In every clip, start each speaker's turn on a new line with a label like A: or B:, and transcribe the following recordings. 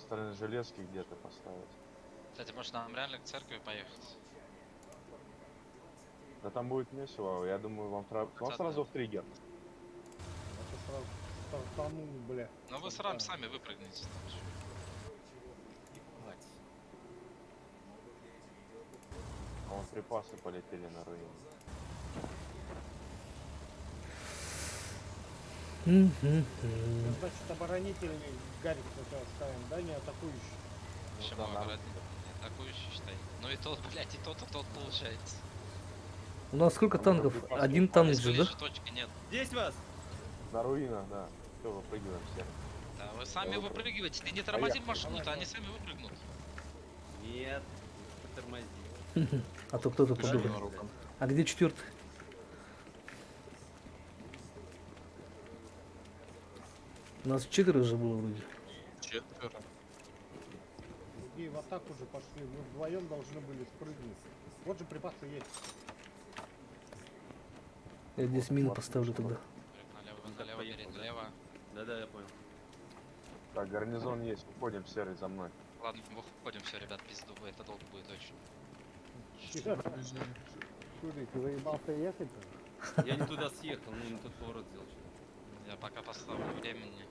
A: стороны железки где-то поставить.
B: Кстати, может нам реально к церкви поехать?
A: Да там будет месиво, я думаю, вам сразу в триггер.
C: Это сразу стартанул, бля.
B: Ну вы сами выпрыгните. там же.
D: Ебать.
A: А вон припасы полетели на руины.
C: Значит, оборонительный Гарик это оставим, да, не атакующий.
B: Почему
A: да,
B: обратно? Атакующий, считай. Ну и тот, блядь, и тот получается.
E: У нас сколько
A: Там
E: танков?
A: припасы
E: Один
A: упали.
E: танк
B: Здесь
E: же, да?
B: ближе точки нет.
D: Здесь вас!
A: На руинах, да. Все, выпрыгиваем все.
B: Да, вы сами
A: Я
B: выпрыгиваете. Ты не тормози
A: Поехали.
B: машину-то, они сами выпрыгнут.
D: Нет, потормози.
E: А то кто-то
F: Бежали
E: подумал.
F: на руках.
E: А где четвертый? У нас 4 же было вроде.
F: 4.
C: Другие в атаку уже пошли. Мы вдвоем должны были спрыгнуть. Вот же припасы есть.
E: Я здесь мину поставлю тогда.
B: Налево, бери, налево.
D: Да-да, я понял.
A: Так, гарнизон есть, уходим, серый за мной.
B: Ладно, выходим, все, ребят, пизду, это долго будет очень.
C: Шурик, ты заебался ехать?
D: Я не туда съехал, ну не тот поворот сделал.
B: Я пока поставлю времени.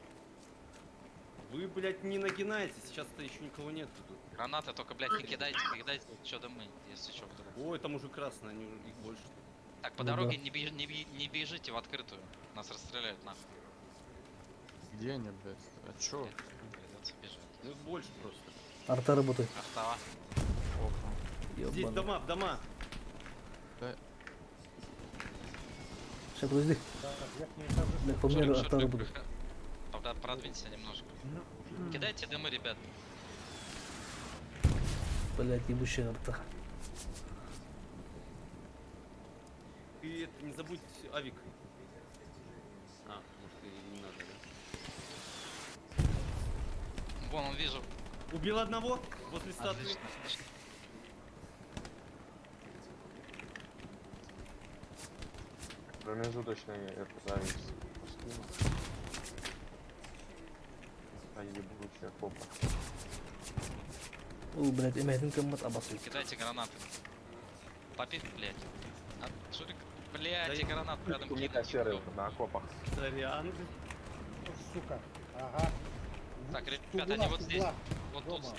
D: Вы, блядь, не нагинайте, сейчас-то еще никого нет тут.
B: Гранаты только, блядь, не кидайте, что да мы, если что вдруг.
D: Ой, там уже красные, они уже их больше.
B: Так, по
E: Ну
B: дороге
E: да.
B: не бежите в открытую. Нас расстреляют нахуй.
F: Где они, блядь? А чё?
B: Придется бежать.
D: Ну их больше просто.
E: Арта работает.
B: Ахтава.
D: Здесь
E: Ёбаный.
D: дома, в дома.
F: Да,
E: Сейчас, подожди.
C: Да, верхние этажи.
E: Бля, по мне
B: Шурик,
E: арта
B: Шурик,
E: работает.
B: продвинься немножко. Кидайте дымы, ребят.
E: Блять, ебучая арта.
D: Ты это, не забудь авик. А, может и не надо, да?
B: Вон, он вижу.
D: Убил одного возле статуи.
B: Отлично, отлично.
A: Промежуточный это завис. А ебучая хопа.
E: О, блять, имеет инкомат обоссу.
B: Кидайте гранаты. Попит, блядь. А, Шурик, блядь,
D: Да
B: и гранат рядом
A: У меня
B: кинуть.
A: серый на окопах.
D: Сорян.
C: Сука. Ага.
B: Так,
C: С
B: ребята,
C: угла,
B: они вот
C: с
B: здесь.
C: угла
B: Вот
C: дома.
B: тут.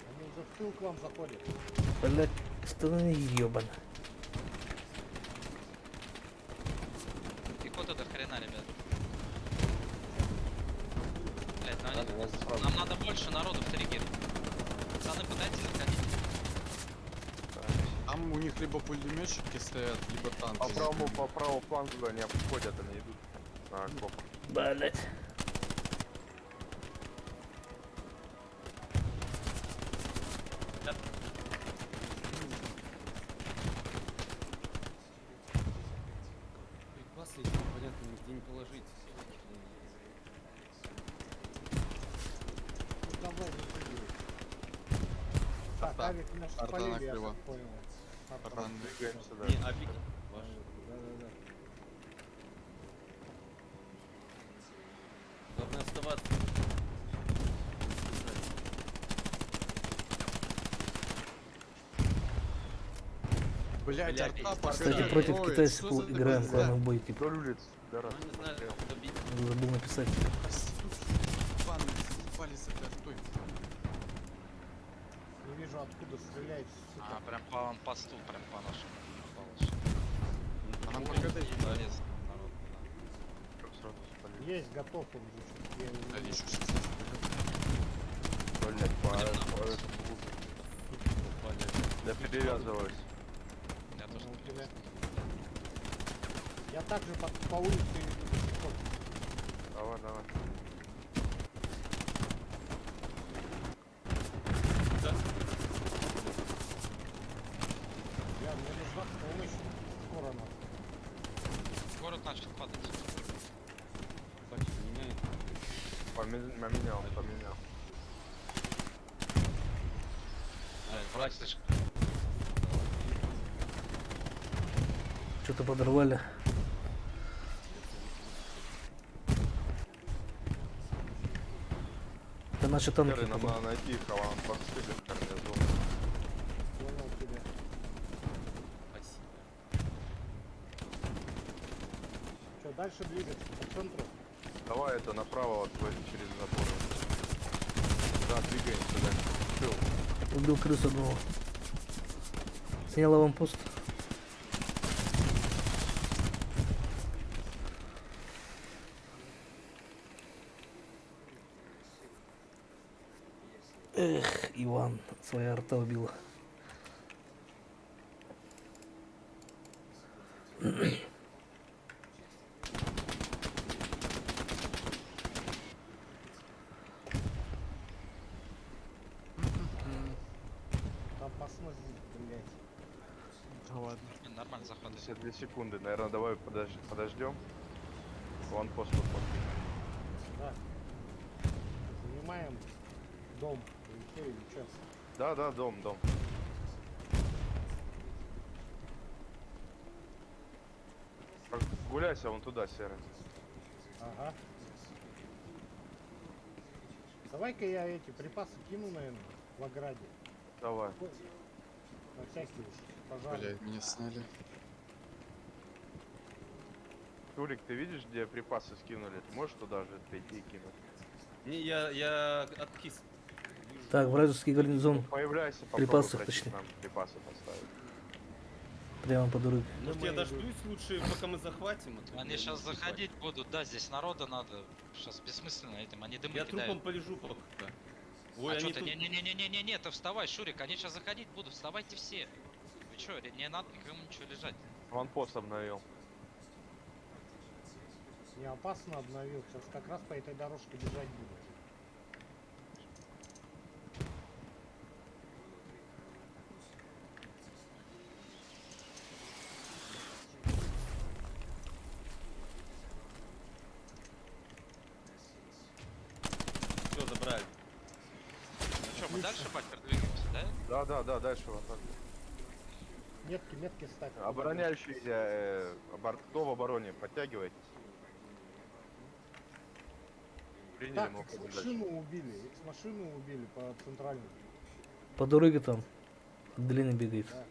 C: Они уже в тыл к вам заходят.
E: Блять, стороны ебан.
B: Пехота до хрена, ребят. Блядь, ну
A: Ладно, я сразу.
B: нам надо больше народу в триггер. Пацаны, пытайтесь заходить.
F: там у них либо пулеметчики стоят, либо танки.
A: По правому флангу они обходят, они идут на окопах.
E: Блять.
D: Припасы эти непонятно нигде не положить.
C: Ну, давай, выпрыгивай. Так,
F: Арта.
C: авик наш
F: Арта
C: спалили, я
F: накрыла.
C: так понял. Арта.
F: Ран-
A: Двигаемся
D: Не,
A: дальше.
D: авик ваш.
C: Да-да-да.
D: Главное оставаться.
F: Блядь,
D: Блядь,
F: арта
E: Кстати,
F: пошла.
E: против
F: Ой,
E: китайцев
F: что за
E: играем
F: пизда?
E: главный бой, типа.
A: Вдоль улиц.
D: Ну не знаю, как добить.
E: Забыл написать.
F: Ебаные, заебали с этой артой.
C: Не вижу, откуда стреляет.
B: А,
C: Сука.
B: прям по аванпосту, прям по нашему. Палыч.
F: А нам ПКД не дали.
B: Полез народ,
A: Чтоб сразу спалили.
C: Есть, готов он уже. Я его
F: Да,
C: не
F: еще
C: вижу.
F: сейчас.
A: Блять, я перевязываюсь.
B: да. Я тоже
C: Ну,
B: не
C: тебя.
B: понимаю.
C: Я также по улице иду пешеход.
A: Давай, давай.
C: Мне нужна помощь. Скоро надо.
B: Город начал падать.
D: Так, меняет.
A: Поменял.
B: Враг слишком.
E: Что-то подорвали. Да наши танки.
A: Серый, нам
E: походу.
A: надо найти их, а он подстыган гарнизон.
C: Понял тебя.
D: Спасибо.
C: Что, дальше двигаться по центру?
A: Давай это направо вот через забор. Да, двигаемся дальше. Всё.
E: Убил крысу одного. Снял аванпост. Эх, Иван, своя арта убила.
C: Там посмотри, блядь.
F: Да ладно.
B: Нормально заход.
A: 52 секунды. Наверное, давай подождем. Ванпост посмотрим.
C: Да. Занимаем дом. Или что, или что?
A: Да, да, дом. Гуляйся вон туда, Серый.
C: Ага. Давай-ка я эти припасы кину, наверное, в ограде.
A: Давай.
C: На всякий уж. Пожалуйста.
F: Блядь, меня сняли.
A: Тулик, ты видишь, где припасы скинули? Ты можешь туда же прийти и кинуть?
D: Не, я откис. Вижу.
E: Так, вражеский гарнизон
A: Появляйся, попробуй
E: Припасы,
A: пройти
E: точнее.
A: к нам припасы поставить.
E: прямо по дороге.
D: Может, я дождусь лучше, пока мы захватим? а то,
B: Они
D: блядь,
B: сейчас
D: захватим.
B: заходить будут, да, здесь народа надо. Сейчас бессмысленно этим, они дымы
D: Я
B: кидают.
D: трупом полежу пока. Ой,
B: А что
D: они
B: ты?
D: тут...
B: Не-не-не-не-не, ты вставай, Шурик, они сейчас заходить будут, вставайте все. Вы чё, не надо никому ничего лежать.
A: Ванпост обновил.
C: Не опасно обновил. Сейчас как раз по этой дорожке бежать буду.
D: Все, забрали.
B: Ну чё, мы дальше, Бакер, двигаемся, да?
A: Да, дальше вот так.
C: Метки ставь.
A: Обороняющиеся, кто в обороне, подтягивайтесь. Приняли,
C: Так,
A: мы уходим дальше.
C: X-машину убили. X-машину убили по центральному.
E: По дороге там. Длинный бегает.
C: Да.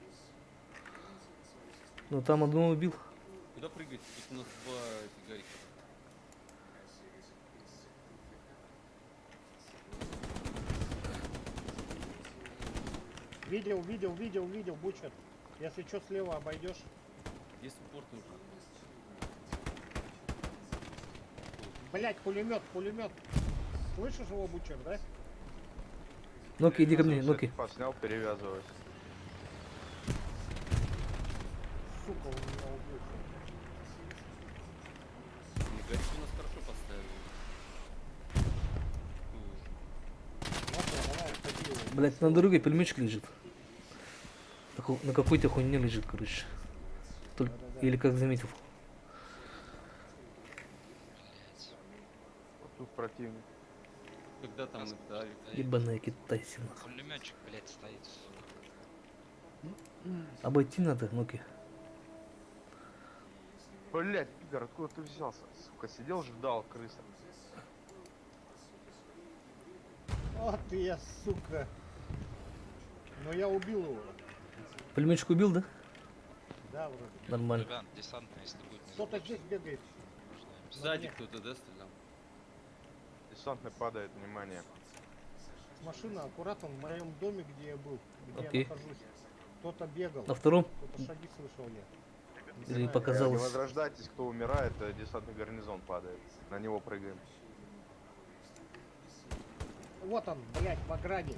E: Ну там одного убил.
D: Куда прыгать? Тут у нас два фигарика.
C: Видел, Бучер. Если что, слева обойдешь.
D: Есть упор нужен.
C: Блять, пулемет. Слышишь его, Бучер, да?
E: Ну-ка, иди ко мне, ну-ка.
A: Снял, перевязываюсь.
C: Сука, он меня убил.
D: Фигарик у нас хорошо поставили.
C: Ладно, давай, отходи его.
E: Блять, на дороге пельмечек лежит. На какой-то хуйне лежит, короче. Только...
C: Да-да-да.
E: Или как заметил.
A: Вот тут противник.
D: Когда там мы давим?
E: Ебаные китайцы, нахуй.
B: Пулеметчик, блядь, стоит.
E: Обойти надо, ну-ка.
A: Блять, пидор, откуда ты взялся? Сука, сидел, ждал, крыса.
C: Вот ты я, сука. Но я убил его.
E: Пельмечек убил, да?
C: Да, вроде.
E: Нормально.
B: Ребят, десантный, если будет. не
C: Кто-то здесь бегает.
D: Сзади кто-то, да, стрелял?
A: Десантный падает, внимание.
C: Машина аккуратно в моем доме, где я был, где
E: Окей.
C: я нахожусь. Кто-то бегал.
E: На втором?
C: Кто-то шаги слышал я. Не
E: Или
C: знаю.
E: показалось?
A: Не возрождайтесь, кто умирает, десантный гарнизон падает. На него прыгаем.
C: Вот он, блядь, в ограде.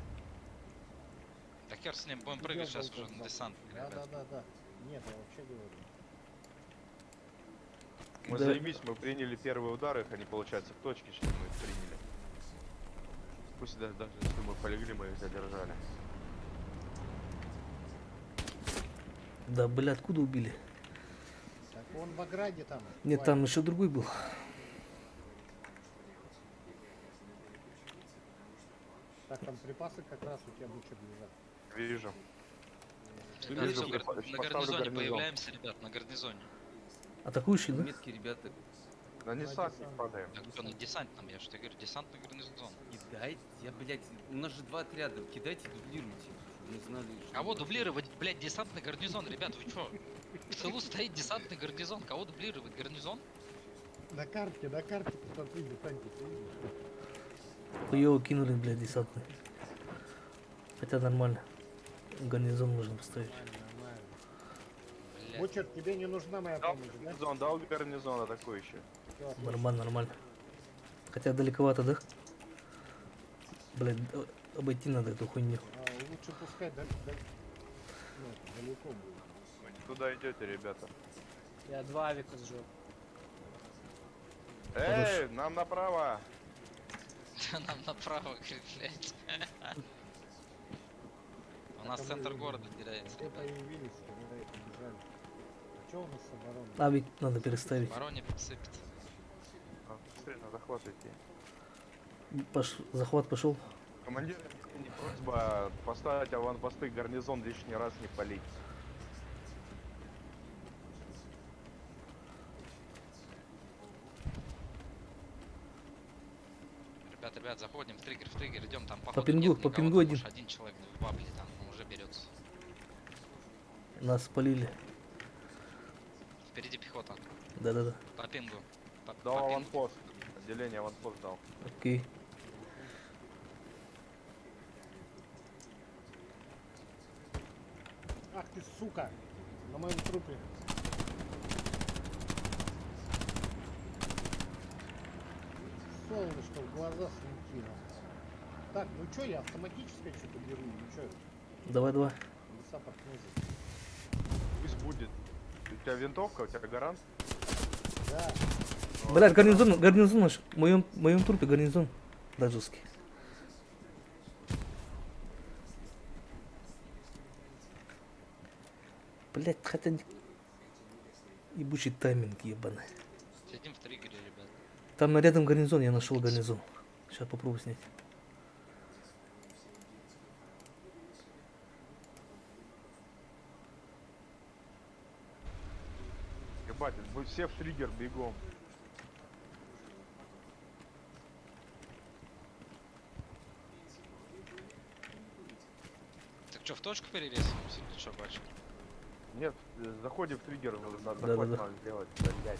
B: Да хер с ним, будем прыгать сейчас уже на десант.
C: Да. Нет, я вообще говорю.
A: Мы
E: Да.
A: заебись, мы приняли первый удар, их они, получается, в точке, что мы их приняли. Пусть даже если мы полегли, мы их задержали.
E: Да, бля, откуда убили?
C: Так он в ограде там.
E: Нет,
C: Ваня.
E: там еще другой был.
C: Так, там припасы как раз у тебя бучер лежат.
A: Вижу.
B: Ребят,
A: Вижу,
B: всё,
A: поставлю
B: на гарнизоне
A: гарнизон.
B: появляемся, ребят, на гарнизоне.
E: Атакующий, да?
D: Меткие ребята.
A: На десантник
C: десант.
A: падаем.
B: Так кто на десантном, я что говорю, десантный гарнизон.
D: Кидайте, я, блядь, у нас же 2 отряда, кидайте, дублируйте. Мы знали, что...
B: Кого дублировать, блядь, десантный гарнизон, ребят, вы чё? В тылу стоит десантный гарнизон, кого дублировать, гарнизон?
C: На карте, посмотри, десантик, видишь?
E: Хуёво кинули, блядь, десантный. Хотя нормально. Гарнизон можно поставить.
C: Нормально.
B: Блядь.
C: Бучер, тебе не нужна моя
A: Дал
C: помощь, да?
A: гарнизон, дал гарнизон атакующий.
C: Всё, отлично.
E: Нормально, нормально. Хотя далековато, да? Блядь, обойти надо эту хуйню.
C: Лучше пускай ну, далеко будет.
A: Вы не туда идете, ребята.
G: Я 2 авика сжег.
A: Эй, нам направо!
B: Нам направо, говорит, блядь. У нас центр города теряется,
C: Все
B: ребят.
C: появились, когда это бежали. А что у нас с обороной?
E: Авик надо переставить.
B: Вороне подсыпет.
A: Быстрее на захват идти.
E: Захват пошел.
A: Командир, не просьба поставить аванпосты, гарнизон лишний раз не палить.
B: Ребят, заходим в триггер, идем, там походу
E: пингу,
B: нет
E: по
B: никого,
E: пингу
B: там
E: один.
B: уж один человек в бабле там уже берется.
E: Нас спалили.
B: Впереди пехота,
E: Да-да-да.
B: по пингу.
A: Дал
B: По пингу.
A: аванпост. Отделение аванпост дал.
E: Окей.
C: Ах ты, сука! На моем трупе. Солнышко в глаза светило. Так, ну чё, я автоматическое что-то беру, ну чё,
E: Давай.
C: леса подкнуть.
A: Пусть будет. У тебя винтовка, у тебя гарант?
C: Да,
E: Блядь, гарнизон наш. В моем трупе гарнизон. Дажевский. Блядь, хотя... Ебучий тайминг ебаный.
B: Сидим в триггере, ребят.
E: Там рядом гарнизон, я нашел гарнизон. Сейчас попробую снять.
A: Ебать, мы все в триггер бегом.
B: Так что, в точку перерезаемся или что, бачу?
A: Нет, заходим в триггер, надо
E: Да-да-да.
A: захват надо сделать.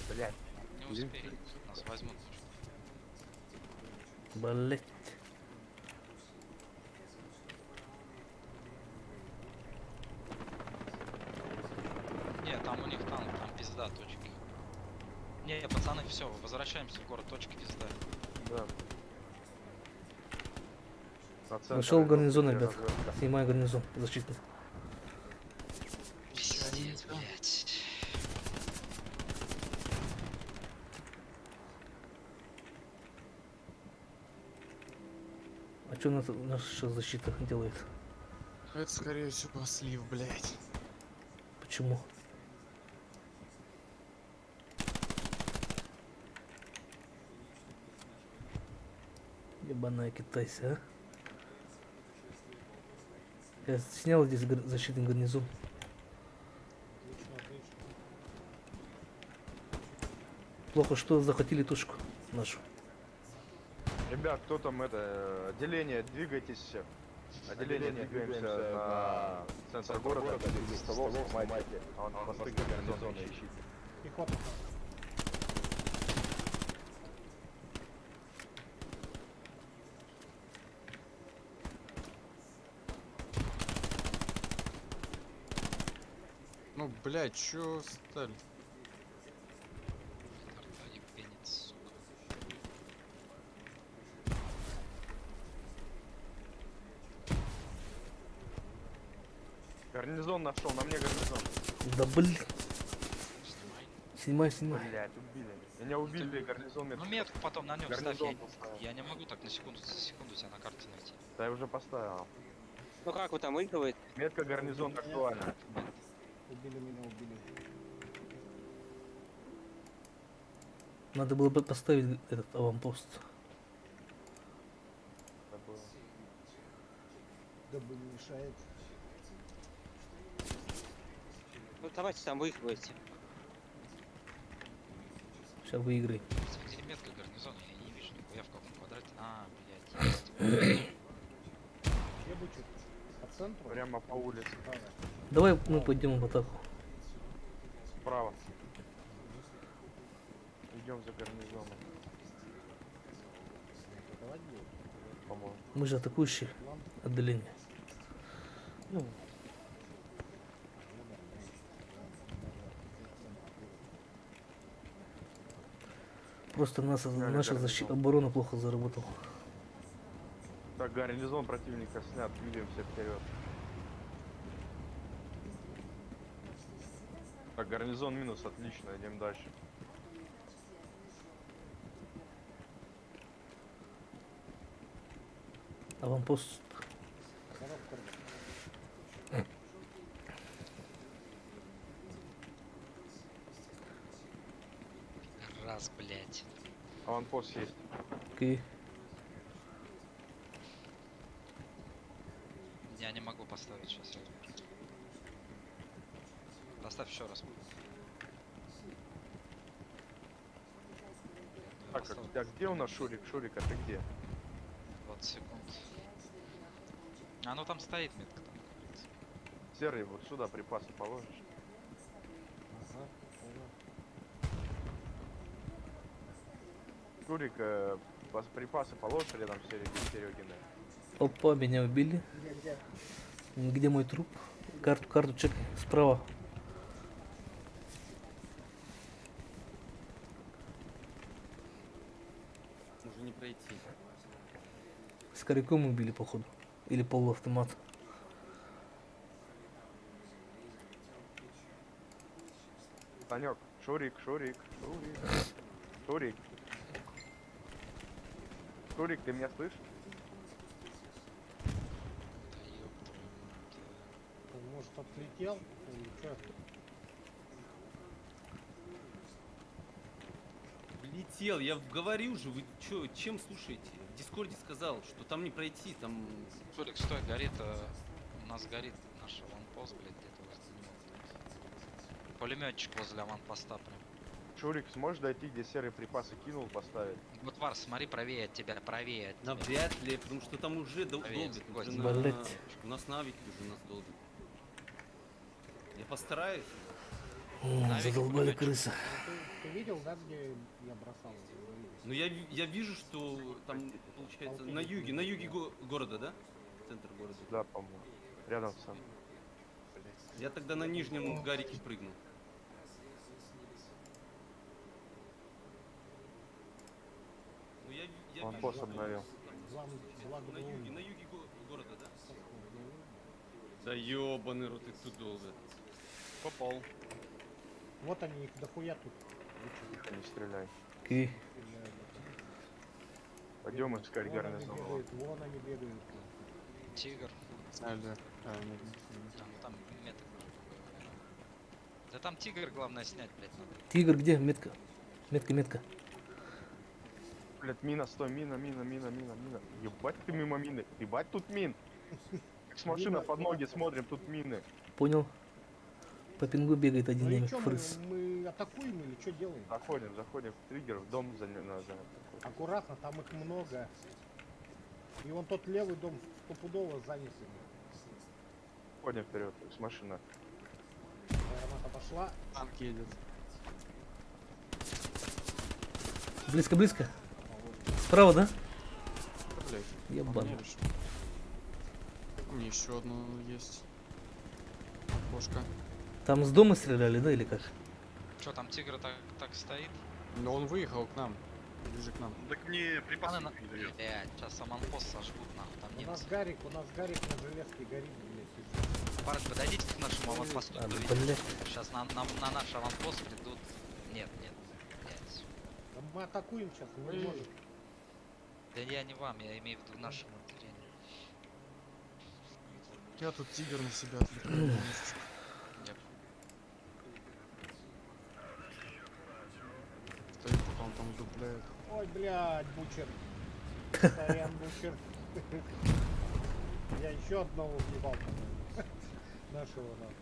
A: Блять.
B: Не успеем, нас возьмут.
E: Блядь.
B: Не, там у них танк, там пизда, точки. Не, пацаны, все, возвращаемся в город, точки пизда.
A: Да. На центр
E: Нашел
A: идут,
E: гарнизон,
A: где
E: ребят.
A: разведка.
E: Снимаю гарнизон. Защитный.
B: Пиздец, блядь.
E: А что наша защита делает?
F: Это, скорее всего, слив, блядь.
E: Почему? Ебаная китайцы, а? Я снял здесь защитный гарнизон.
C: отлично.
E: Плохо, что захватили тушку нашу.
A: Ребят, кто там это? Отделение, двигайтесь все. Отделение, двигаемся на центр города, без столов, снимайте. А он посты гарнизона ищите.
C: Пехота.
F: Ну, блядь, чё стали?
B: Арта ебенец, сука.
A: Гарнизон нашел, на мне гарнизон.
E: Да блин.
B: Снимай.
E: Снимай.
A: Блять, убили. Меня убили, гарнизон
B: Ну метку потом на нем ставь,
A: Гарнизон поставил.
B: я не могу так на секунду, за секунду тебя на карте найти.
A: Да я уже поставил.
G: Ну как вы там выигрываете?
A: Метка гарнизон актуальна.
C: Убили меня, убили.
E: Надо было бы поставить этот аванпост.
A: Забыл.
C: Да бы не мешает.
G: Ну давайте там выигрывайте.
E: Сейчас выиграем.
B: метка гарнизона, я не вижу нихуя в каком квадрате. А, блядь, есть.
C: Где Бучер? По центру?
A: Прямо по улице.
C: Правда.
E: Давай мы пойдем в атаку.
A: Справа. Идем за гарнизоном,
C: Давай будет.
A: по-моему.
E: Мы же атакующие отделение. Ну, просто наша
A: гарнизон.
E: оборона плохо заработала.
A: Так, гарнизон противника снят, двигаемся вперед. Так, гарнизон минус, отлично, идем дальше.
E: Аванпост.
C: Здоров, Корбан.
B: Раз, блядь.
A: Аванпост есть.
E: Окей.
B: Я не могу поставить сейчас. Поставь еще раз.
A: Так,
B: Поставил.
A: а где у нас Шурик? Шурик, а ты где?
B: 20 секунд. А, ну там стоит метка, там, как говорится.
A: Серый, вот сюда припасы положишь.
C: Ага, понял.
A: Шурик, припасы положишь рядом с Серегиной.
E: Опа, меня убили.
C: Где?
E: Где мой труп? Карту чекай. Справа.
D: Уже не пройти.
E: С коряком убили, походу. Или полуавтомат.
A: Санек, Шурик, Шурик, Шурик, Шурик. Шурик, ты меня слышишь?
B: Да ёб твою мать.
C: Он, может, отлетел? Или что?
D: Летел, я говорю же, вы чё, чем слушаете? В Дискорде сказал, что там не пройти, там...
B: Шурик, стой, горит, у нас горит наш аванпост, блядь, где-то возле него. Пулеметчик возле аванпоста прям.
A: Шурик, сможешь дойти, где серый припасы кинул, поставить?
B: Вот Варс, смотри, правее от тебя, правее от тебя.
D: Навряд ли, потому что там уже
B: Поверь,
D: долбит. Уже
B: Костя.
D: на...
E: Блять.
D: У нас навики уже нас долбит. Я постараюсь.
E: Задолбали крысы.
C: Ты видел, да, где я бросал?
D: Но я вижу, что там, получается, на юге города, да? Центр города.
A: Да, по-моему. Рядом с нами.
D: Я тогда на нижнем гарике прыгнул. Ну я
A: Аванпост
D: вижу,
A: обновил.
D: на юге города, да? Да ёбаный рот, их тут долбят. Попал.
C: Вот они, их дохуя тут.
A: Тихо, не стреляй.
E: Окей.
A: Пойдем искать
C: Вон они
A: гарнизон.
C: бегают, вон они бегают.
B: Тигр.
F: Альдер.
B: Там, там меток. Да там тигр, главное, снять, блядь, надо.
E: Тигр где? Метка. Метка.
A: Блять, мина, стой, мина. Ебать ты мимо мины. Ебать тут мин. Как с машина под ноги смотрим, тут мины.
E: Понял. По пингу бегает один
C: Ну и
E: немец.
C: что,
E: Фрыз.
C: мы атакуем или что делаем?
A: Заходим в триггер, в дом занят.
C: Аккуратно, там их много. И вон тот левый дом стопудово занят.
A: Ходим вперед, с машина.
C: Граната пошла.
F: Танк едет.
E: Близко. Справа, да?
F: Блять.
E: Ебан.
F: У меня еще одно есть. Окошко.
E: Там с дома стреляли, да, или как?
B: Что там тигр так стоит?
F: Но он выехал к нам. Ближе к нам.
H: Так мне припасы
B: Она,
H: не дает.
B: блядь, сейчас аванпост сожгут, нахуй, там
C: У
B: нет.
C: нас гарик на железке горит, блядь.
B: Парни, подойдите к нашему аванпосту.
E: А,
B: кто видит.
E: блядь.
B: Сейчас на наш аванпост идут. Нет.
C: Да мы атакуем сейчас, мы не можем.
B: Да я не вам, я имею в виду нашему отделению.
F: Я тут тигр на себя отвлекаю немножечко.
B: Я-
F: Стоит, пока он там дупляет.
C: Ой, блядь, Бучер. Сорян, Бучер. Я еще одного въебал, по-моему. Нашего надо.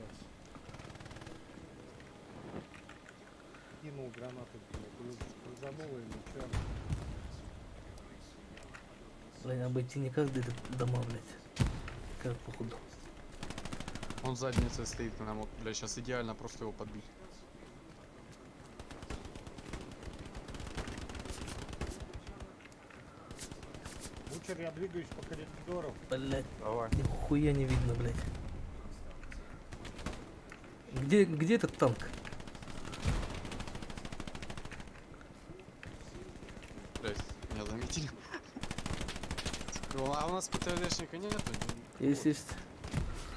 C: кинул гранаты, блядь, крузанул и ничего.
E: Блин, обойти не каждый дома, блядь. Как походу.
F: Он задницей стоит, нам вот, бля, сейчас идеально просто его подбить.
C: Бучер, я двигаюсь по коридору.
E: Блядь,
A: Давай.
E: нихуя не видно, блядь. Где этот танк?
F: Блядь, меня заметили. А у нас ПТВшника нету?
E: Есть.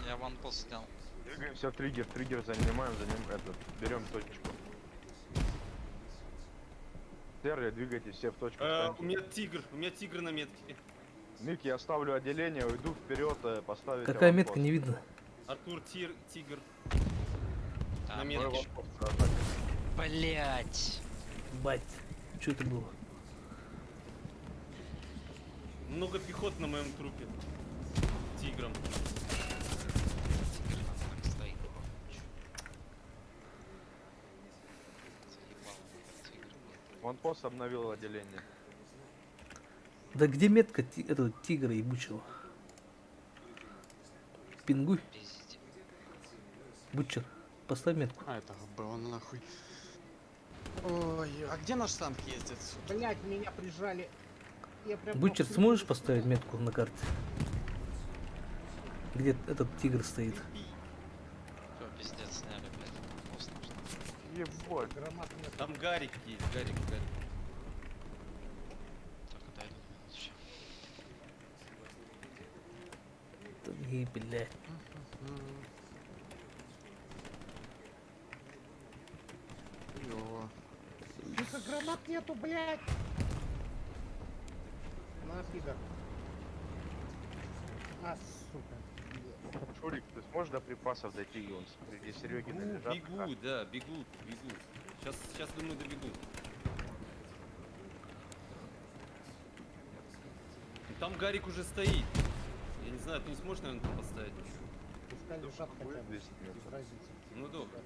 B: Я ванпост снял.
A: Двигаемся в триггер. Триггер занимаем, этот. Берем точку. Серые, двигайтесь все в точку.
D: У
A: встаньте.
D: меня тигр на метке.
A: Мик, я оставлю отделение, уйду вперед, поставить.
E: Какая
A: аванпост.
E: метка, не видно.
D: Артур, тигр.
B: Там
D: На
A: Мой
D: метке.
A: аванпост атака.
B: Блять.
E: Бать. Что это было?
D: Много пехот на моем трупе. Тигром.
B: Так стоит. Заебал. Тигр.
A: Аванпост обновил отделение.
E: Да где метка этого тигра ебучего? Пингуй,
B: Пиздец.
E: бучер. Поставь метку.
F: А, это было нахуй. Ой, а где наш танк ездит?
C: Блять, меня прижали. Я прям
E: Бучер,
C: по
E: сможешь
C: хуй-
E: поставить метку на карте? Где этот тигр стоит?
B: Всё, пиздец, сняли, блядь. Пост нужно.
A: Ебать.
C: Гранат нет.
D: Там Гарик есть, Гарик.
B: Так, отойду. Ща.
E: И, блядь.
F: Ёва.
C: Тихо, гранат нету, блять. На, пидор. А, сука.
A: Шурик, ты сможешь до припасов дойти? Он среди Серегина лежат.
D: Бегу, да, бегу. Сейчас думаю, добегу. Там Гарик уже стоит. Я не знаю, ты не сможешь, наверное, там поставить?
C: Пускай лежат хотя
A: будет
C: бы.
A: 200 метров.
C: Без разницы.
D: Ну добро.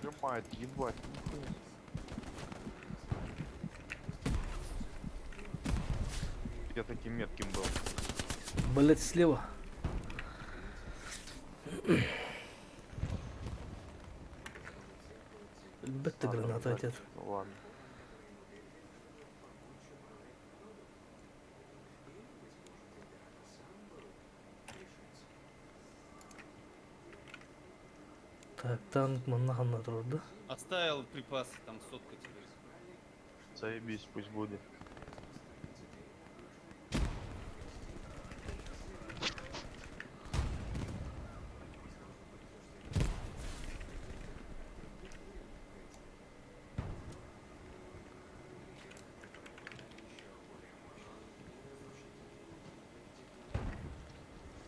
A: Прижимает, ебать. Нихуя. Я таким метким был.
E: Блядь, слева. Ебать ты
A: Ладно,
E: граната,
A: так,
E: отец.
A: ну ладно.
E: Так, танк манаган на труд, да?
D: Оставил припасы, там сотка тебе.
A: Заебись, пусть будет.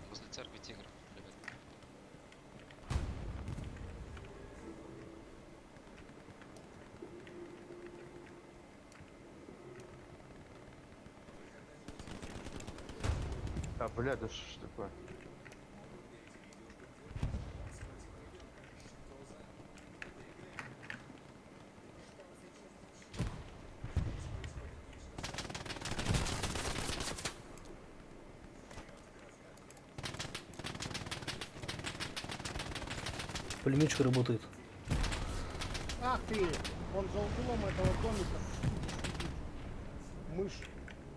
B: Возле церкви тигров, ребят.
A: А, бля, да что ж такое?
E: Пулеметчик работает.
C: Ах ты! Он за углом этого домика. Мышь.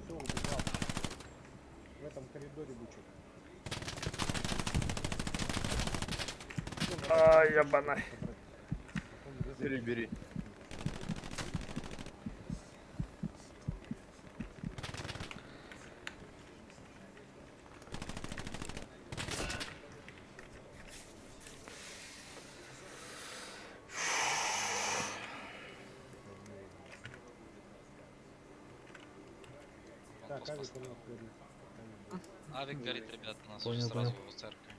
C: Все, убежал. В этом коридоре бучер.
E: А, ябана.
A: Бери, бери.
C: Так,
B: Ванпост
C: авик у
B: поставил.
C: нас горит.
B: Авик горит, ребят, у нас
E: Понял,
B: уже сразу
E: понял.
B: у церкви.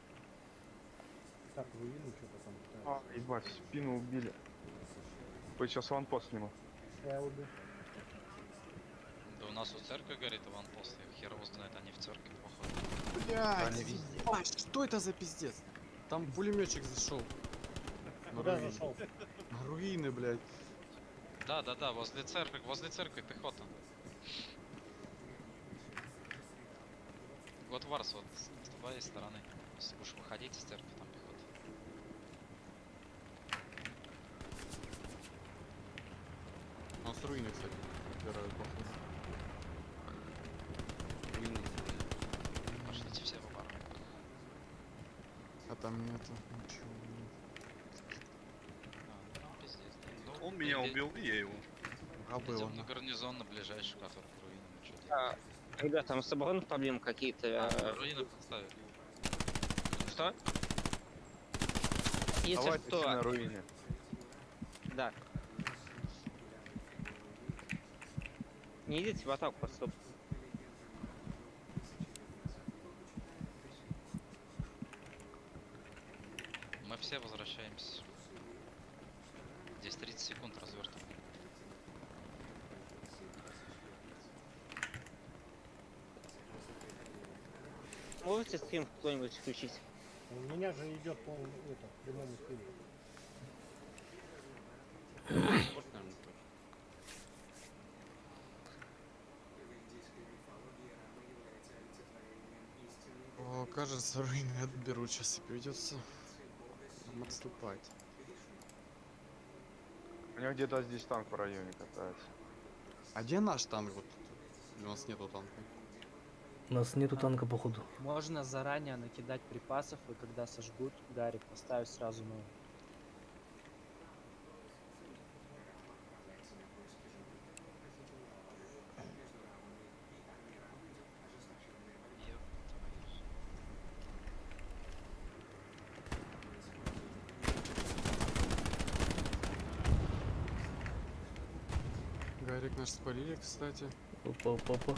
C: Так, руину что-то там
A: А,
C: пытается.
A: ебать, спину убили. Ой, сейчас ванпост сниму.
C: Я убил.
B: Да у нас у церкви горит ванпост, я хер его знает, они в церкви, походу.
F: Блядь, ебать, что это за пиздец? Там пулеметчик зашел.
C: Куда зашел?
F: На руины, блядь.
B: Да, да, да, возле церкви пехота. Вот Варс, вот с твоей стороны. Если будешь выходить из церкви, там пехота.
F: Он с руины, кстати, подбирают, походу.
D: Руины.
B: Пошлите все в бар.
F: А там нету ничего.
B: Пиздец, да. Ну,
H: Он меня убил, и я его.
F: А было.
B: Идем на гарнизон, на ближайший, который к руинам. Что
G: А, ребят, там с обороной проблемы какие-то.
B: руины подставили.
G: Что? Если
A: Давайте все на
G: что,
A: руине.
G: да. Не идите в атаку просто.
B: Мы все возвращаемся. Здесь 30 секунд развертываем.
G: Можете стрим кто-нибудь включить?
C: У меня же идет по это, в прямом эфире.
D: Вот, наверное, точно.
F: О, кажется, руины отберут, сейчас и придется нам отступать.
A: У него где-то здесь танк в районе катается.
F: А где наш танк? Вот у нас нету танка.
E: У нас нету танка, походу.
I: Можно заранее накидать припасов, и когда сожгут, Гарик поставить сразу новый.
F: Гарик наш спалили, кстати.
E: Опа, опа, опа.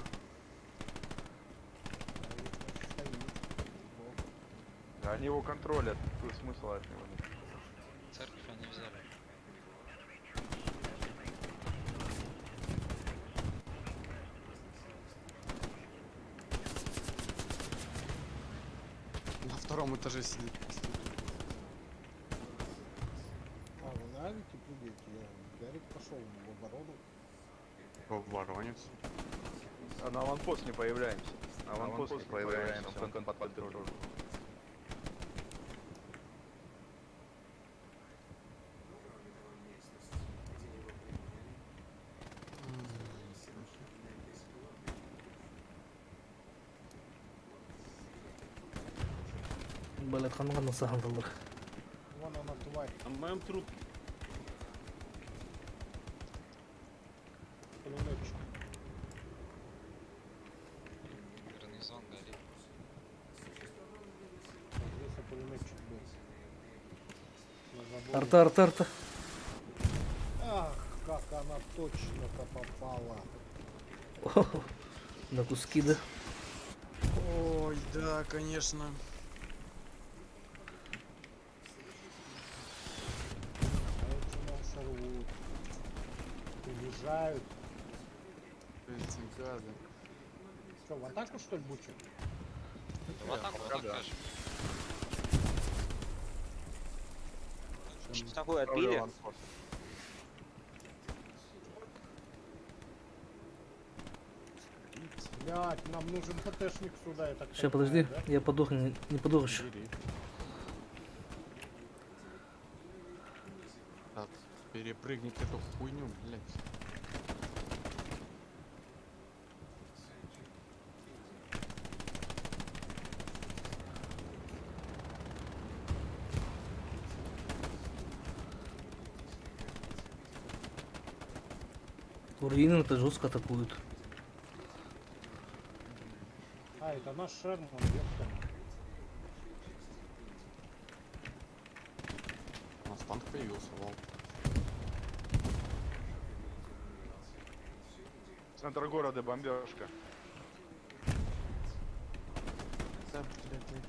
A: Да, они его контролят, какой смысл от него нет.
B: Церковь они взяли.
F: На втором этаже сидит.
C: А, вы на авике прыгаете? Гарик пошел в оборону.
F: В оборонец.
A: А на аванпост не появляемся. На аванпост не появляемся, он под контролем.
E: Блядь, ханга насаган доллар.
C: Вон она, тварь,
D: А в моем труп
C: пулеметчик.
B: Гарнизон горит.
C: Здесь пулеметчик был. На заборе.
E: Арта, арта, арта.
C: Ах, как она точно-то попала.
E: О, на куски, да?
F: Ой, да, конечно.
C: А эти нас рвут. Уезжают.
F: Эти гады.
C: Что, в атаку что ли бучат?
B: В атаку,
A: пока да.
B: конечно.
G: Что такое
A: Отправлю
G: отбили?
A: аванпост.
C: Блять, нам нужен ПТшник сюда, я так
E: Сейчас,
C: понимаю,
E: подожди,
C: да?
E: я подохну, не подохнешь.
F: Бери. Так, перепрыгни к эту хуйню, блядь.
E: Руины это жестко атакуют.
C: А, это наш Шерман, ёпта.
F: У нас танк появился, вау.
A: Центр города, бомбежка.
F: Да, блядь.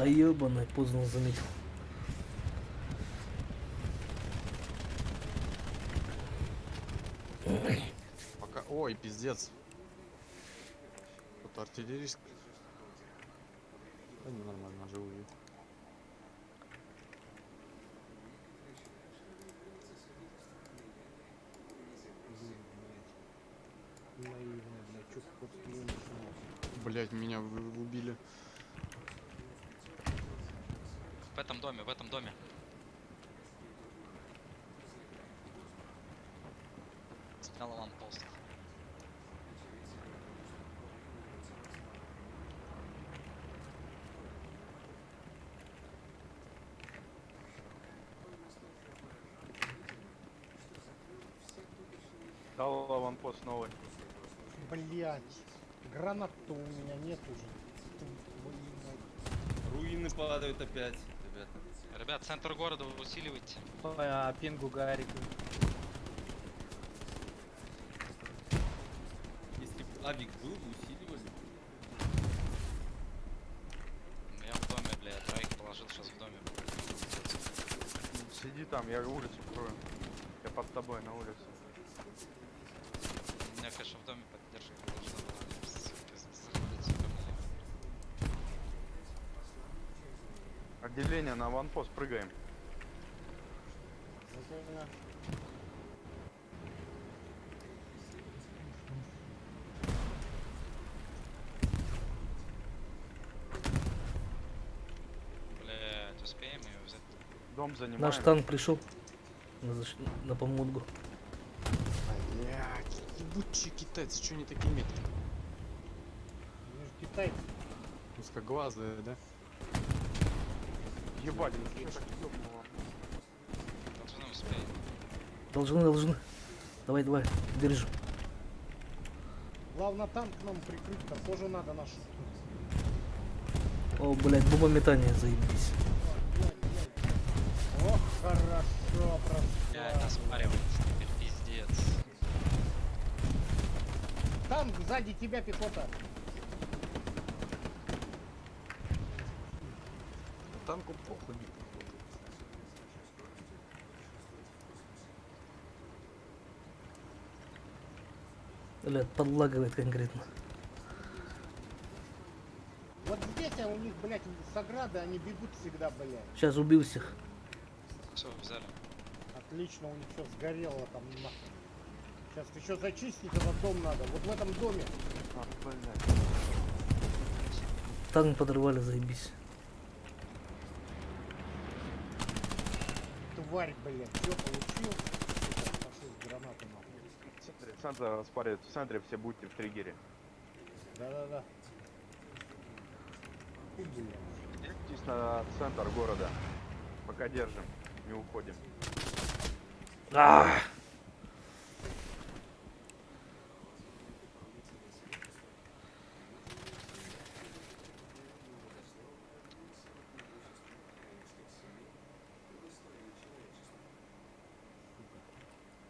E: Да ебаный, поздно заметил.
F: Пока... Ой, пиздец. Вот артиллерийск. Да не, нормально, живые.
C: Наивно, блядь, чё ты просто не начинаешь?
F: Блять, меня убили.
B: В этом доме, в этом доме. Снял аванпост.
A: Дал аванпост новый.
C: Блять, гранат-то у меня нет уже. Твою мать.
D: Руины падают опять, ребята.
B: Ребят, центр города усиливайте.
I: По пингу Гарик.
D: Если бы авик был, бы усиливали.
B: Я в доме, бля, троих положил сейчас в доме.
A: Сиди там, я улицу крою. Я под тобой на улице.
B: Меня, конечно, в доме поддерживать должно было. Заходите ко мне.
A: Отделение на аванпост, прыгаем.
C: Прикольно.
B: Блять, успеем ее взять?
A: Дом занимаем.
E: Наш танк пришел на помогу.
F: Блять, ебучие китайцы, что они такие меткие?
C: Они же китайцы.
F: Узкоглазые, да?
A: Ебать, ну что так ёбнуло?
B: Должны успеть.
E: Должны. Давай, держи.
C: Главное танк нам прикрыть, там тоже надо нашу.
E: О, блядь, бомбометание, заебись.
C: Ох, хорошо,
B: Блять,
C: просто.
B: нас спаривается теперь, пиздец.
C: Танк сзади тебя, пехота.
F: Танку похуй.
E: Блядь, подлагивает конкретно.
C: Вот здесь, а у них, блядь, с ограды они бегут всегда, блядь.
E: Сейчас убил всех.
B: Все, взяли.
C: Отлично, у них все сгорело там нахуй. Сейчас еще зачистить этот дом надо. Вот в этом доме.
A: А, блядь.
E: Танк подрывали, заебись.
C: Тварь, блядь, все получил. Фашист, гранаты нахуй.
A: Центр спарит. В центре все будьте в триггере.
C: Да-да-да. Ты, блядь.
A: Держитесь на центр города. Пока держим, не уходим.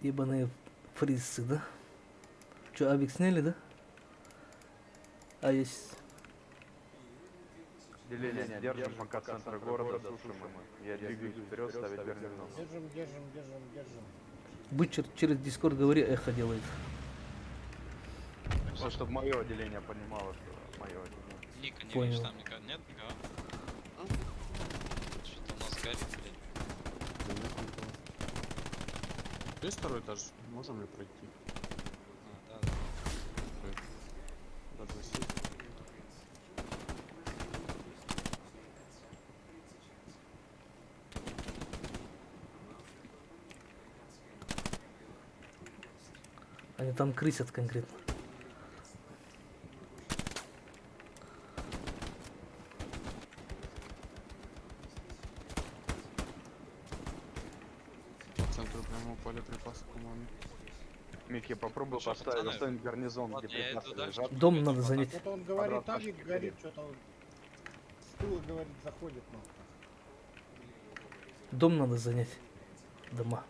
E: Ебаные фрисцы, да? Че, авик сняли, да? А есть.
A: Отделение держим, пока центр города сушим мы. Я двигаюсь вперед, ставить гарнизон.
C: Держим.
E: Быть через Дискорд говори, эхо делает.
A: Просто чтобы мое отделение понимало, что мое отделение.
B: Ника, не
E: Понял.
B: видишь, там никого нет, никого? Что-то у нас горит, блядь.
F: Есть второй этаж? Можем ли пройти?
B: А, да.
F: Да, спасибо.
E: Они там крысят конкретно.
F: По центру прямо упали припасы, по-моему.
A: Микки, попробуй
B: Ну что,
A: поставить,
B: пацаны?
A: оставить гарнизон,
B: Вот
A: где
B: я иду
A: припасы
B: дальше.
A: лежат.
E: Дом надо занять.
C: Вот он говорит,
A: Квадрат
C: авик
A: почти
C: горит,
A: горит.
C: что-то он с тыла, говорит, заходит, ну.
E: Дом надо занять. Дома.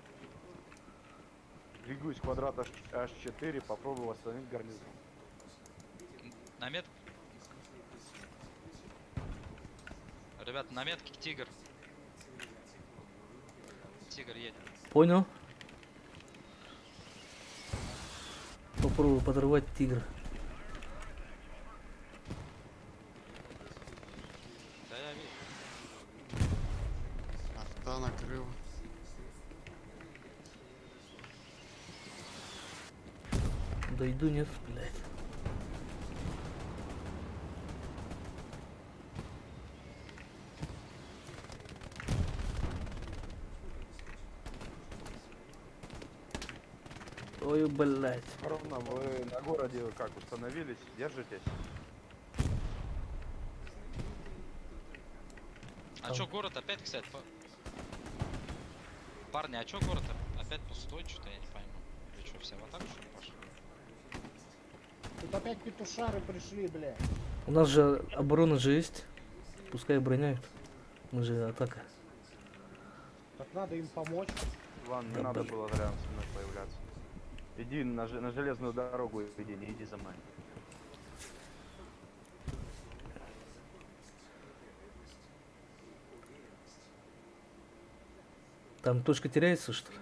A: Двигаюсь квадрат H4, попробую восстановить гарнизон.
B: Намет? Ребят, на метке тигр. Тигр едет.
E: Понял? Попробую подорвать тигра.
B: Да я вижу.
F: Арта накрыл.
E: Дойду, нет, блядь. Ой, блядь.
A: Ровно, вы на городе как установились? Держитесь?
B: А
E: Там.
B: чё город опять, кстати, Парни, а чё город опять пустой? Что-то я не пойму. Вы чё, все в атаку что ли пошли?
C: Тут опять петушары пришли, бля.
E: У нас же оборона же есть. Пускай обороняют. Мы же атака.
C: Так надо им помочь.
A: Иван, не
E: Да,
A: надо
E: да.
A: было рядом со мной появляться. Иди на железную дорогу, иди, не иди за мной.
E: Там точка теряется, что ли?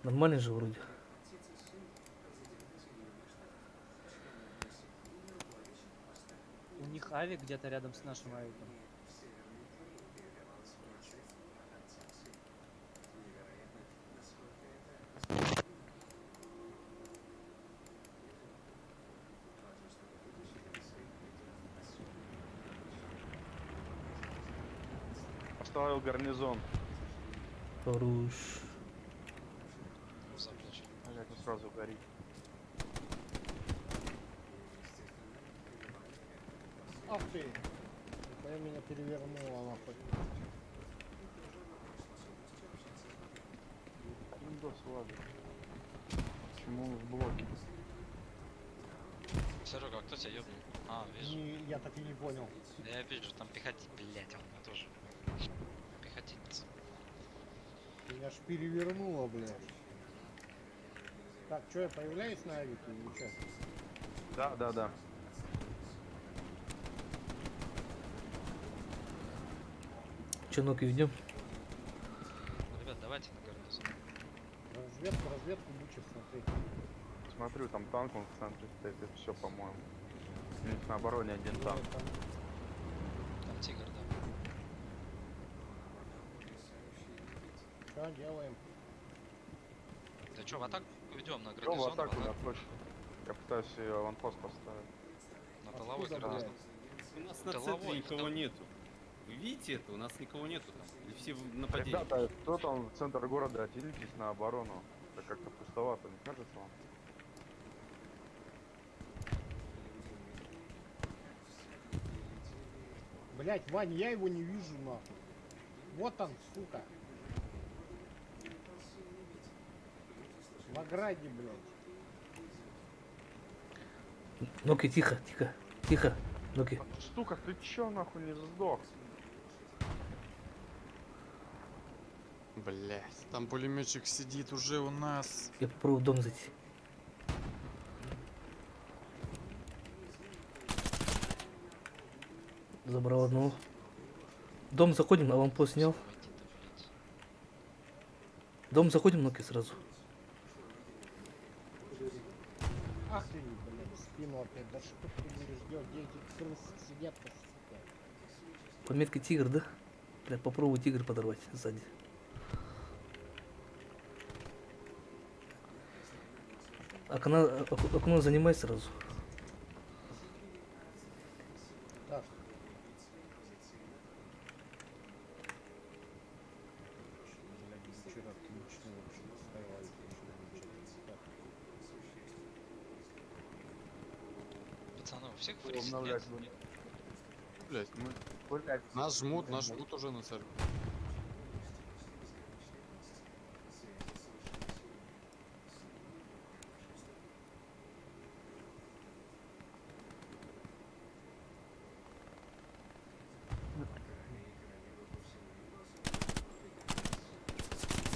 E: Нормально же вроде.
I: У них авик где-то рядом с нашим авиком.
A: Поставил гарнизон.
E: Хорош.
B: Заплачу.
A: Блять, не сразу горит.
C: Ах ты. Я меня перевернула нахуй.
A: Индос ладно. Почему он в блоке?
B: Серега, а кто тебя ёбнул? А, вижу.
C: Я так и не понял.
B: Да я вижу, там пехотинец, блять, он меня тоже. Пехотинец.
C: Меня ж перевернуло, блядь. Так, что я появляюсь на авике или что?
A: Да, да, да.
E: Че, ну-ка идем?
B: Ребят, давайте на гарнизон.
C: Разведку лучше смотреть.
A: Смотрю, там танк, он в центре стоит, это все, по-моему. У них на обороне один танк.
B: Там тигр, да.
C: Что делаем?
B: Да чё, в атаку идем на
A: Идем в
B: гарнизон,
A: атаку,
B: в
A: на
B: атаку,
A: точку. Я пытаюсь ее аванпост поставить.
B: на тыловой
C: Откуда,
B: гарнизон.
D: У нас на
B: Тыловой,
D: центре никого
B: тыловой.
D: нету. Вы видите это? У нас никого нету там. И все в нападении.
A: Ребята, кто там в центр города, отделитесь на оборону. Это как-то пустовато, не кажется вам?
C: Блять, Вань, я его не вижу нахуй. Вот он, сука. В ограде, блядь.
E: Ну-ка, тихо, тихо, тихо. Ну-ка.
A: Штука, ты чё нахуй не сдох?
F: Блять, там пулеметчик сидит уже у нас.
E: Я попробую в дом зайти. Забрал одного. В дом заходим, аванпост снял.
B: Войти-то, блядь.
E: В дом заходим, ну-ка сразу.
C: Ах ты, блядь, в спину опять. Да что ты будешь делать? Где эти крысы сидят-то, сука?
E: Пометка тигр, да? Бля, попробую тигр подорвать сзади. Окно занимай сразу.
C: Так. Блядь, вчера отлично вообще стояла.
B: Пацаны, у всех
A: Что
B: фриз нет?
A: обновлять будем?
F: Блять,
A: Мы, блядь,
F: нас жмут уже на церковь.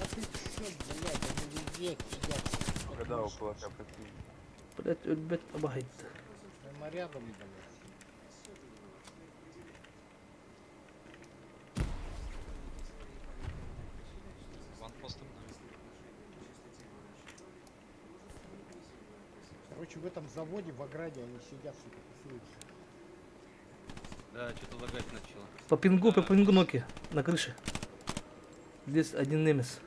C: А ты чё, блядь, они везде сидят.
A: когда около тебя прикинь.
E: Блять, ölbet обагайт.
C: Прямо рядом, блядь.
B: доступ.
C: Короче, в этом заводе, в ограде, они сидят, сука, тусуются.
D: Да, что-то лагать начало.
E: По пингу ноки. На крыше. Здесь один немец.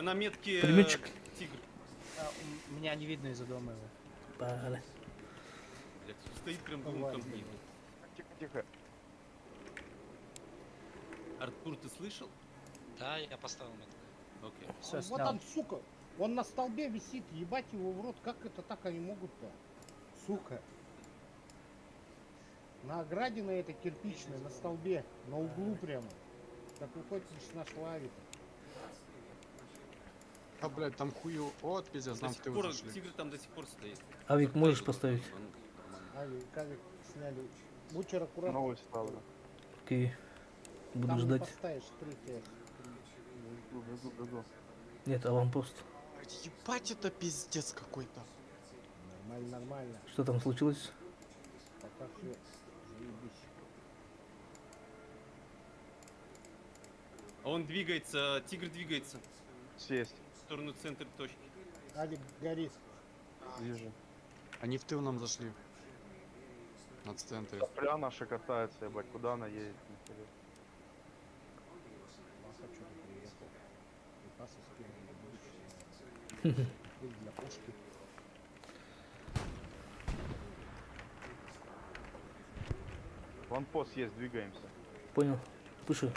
D: На метке
E: Пулеметчик.
D: тигр.
I: Меня не видно из-за дома его.
E: Погнали.
D: Блядь, стоит прям
C: Давай,
D: двум ко
C: блядь.
D: мне.
A: Тихо, тихо.
D: Артур, ты слышал?
B: Да, я поставил метку.
D: Окей.
I: Все,
C: Вот
I: снял.
C: он, сука, он на столбе висит, ебать его в рот, как это так они могут-то? Сука. На ограде на этой кирпичной, на столбе, на углу прямо. Как выходит из нашего авика.
F: А, блядь, там хую. Вот, пиздец,
D: До
F: нам
D: сих
F: ты
D: пор,
F: зашли.
D: тигр там до сих пор стоит.
E: Авик можешь поставить?
C: Авик сняли. Бучер аккуратно.
A: Новость ставлю.
E: Окей. Буду
C: Там не
E: ждать.
C: поставишь 3
A: Бегу.
E: Нет, аванпост.
F: Ебать, это пиздец какой-то.
C: Нормально, нормально.
E: Что там случилось?
C: Пока все заебись.
D: А он двигается, тигр двигается
A: Сесть.
D: в сторону центра точки.
C: Авик горит.
A: Вижу.
F: Они в тыл нам зашли. На центре.
A: Сопля наша катается, ебать, куда она едет? Интересно.
C: Маха что-то приехал. Припасы скинул на будущее. Пыль для пушки.
A: Ванпост есть, двигаемся.
E: Понял. Слушай.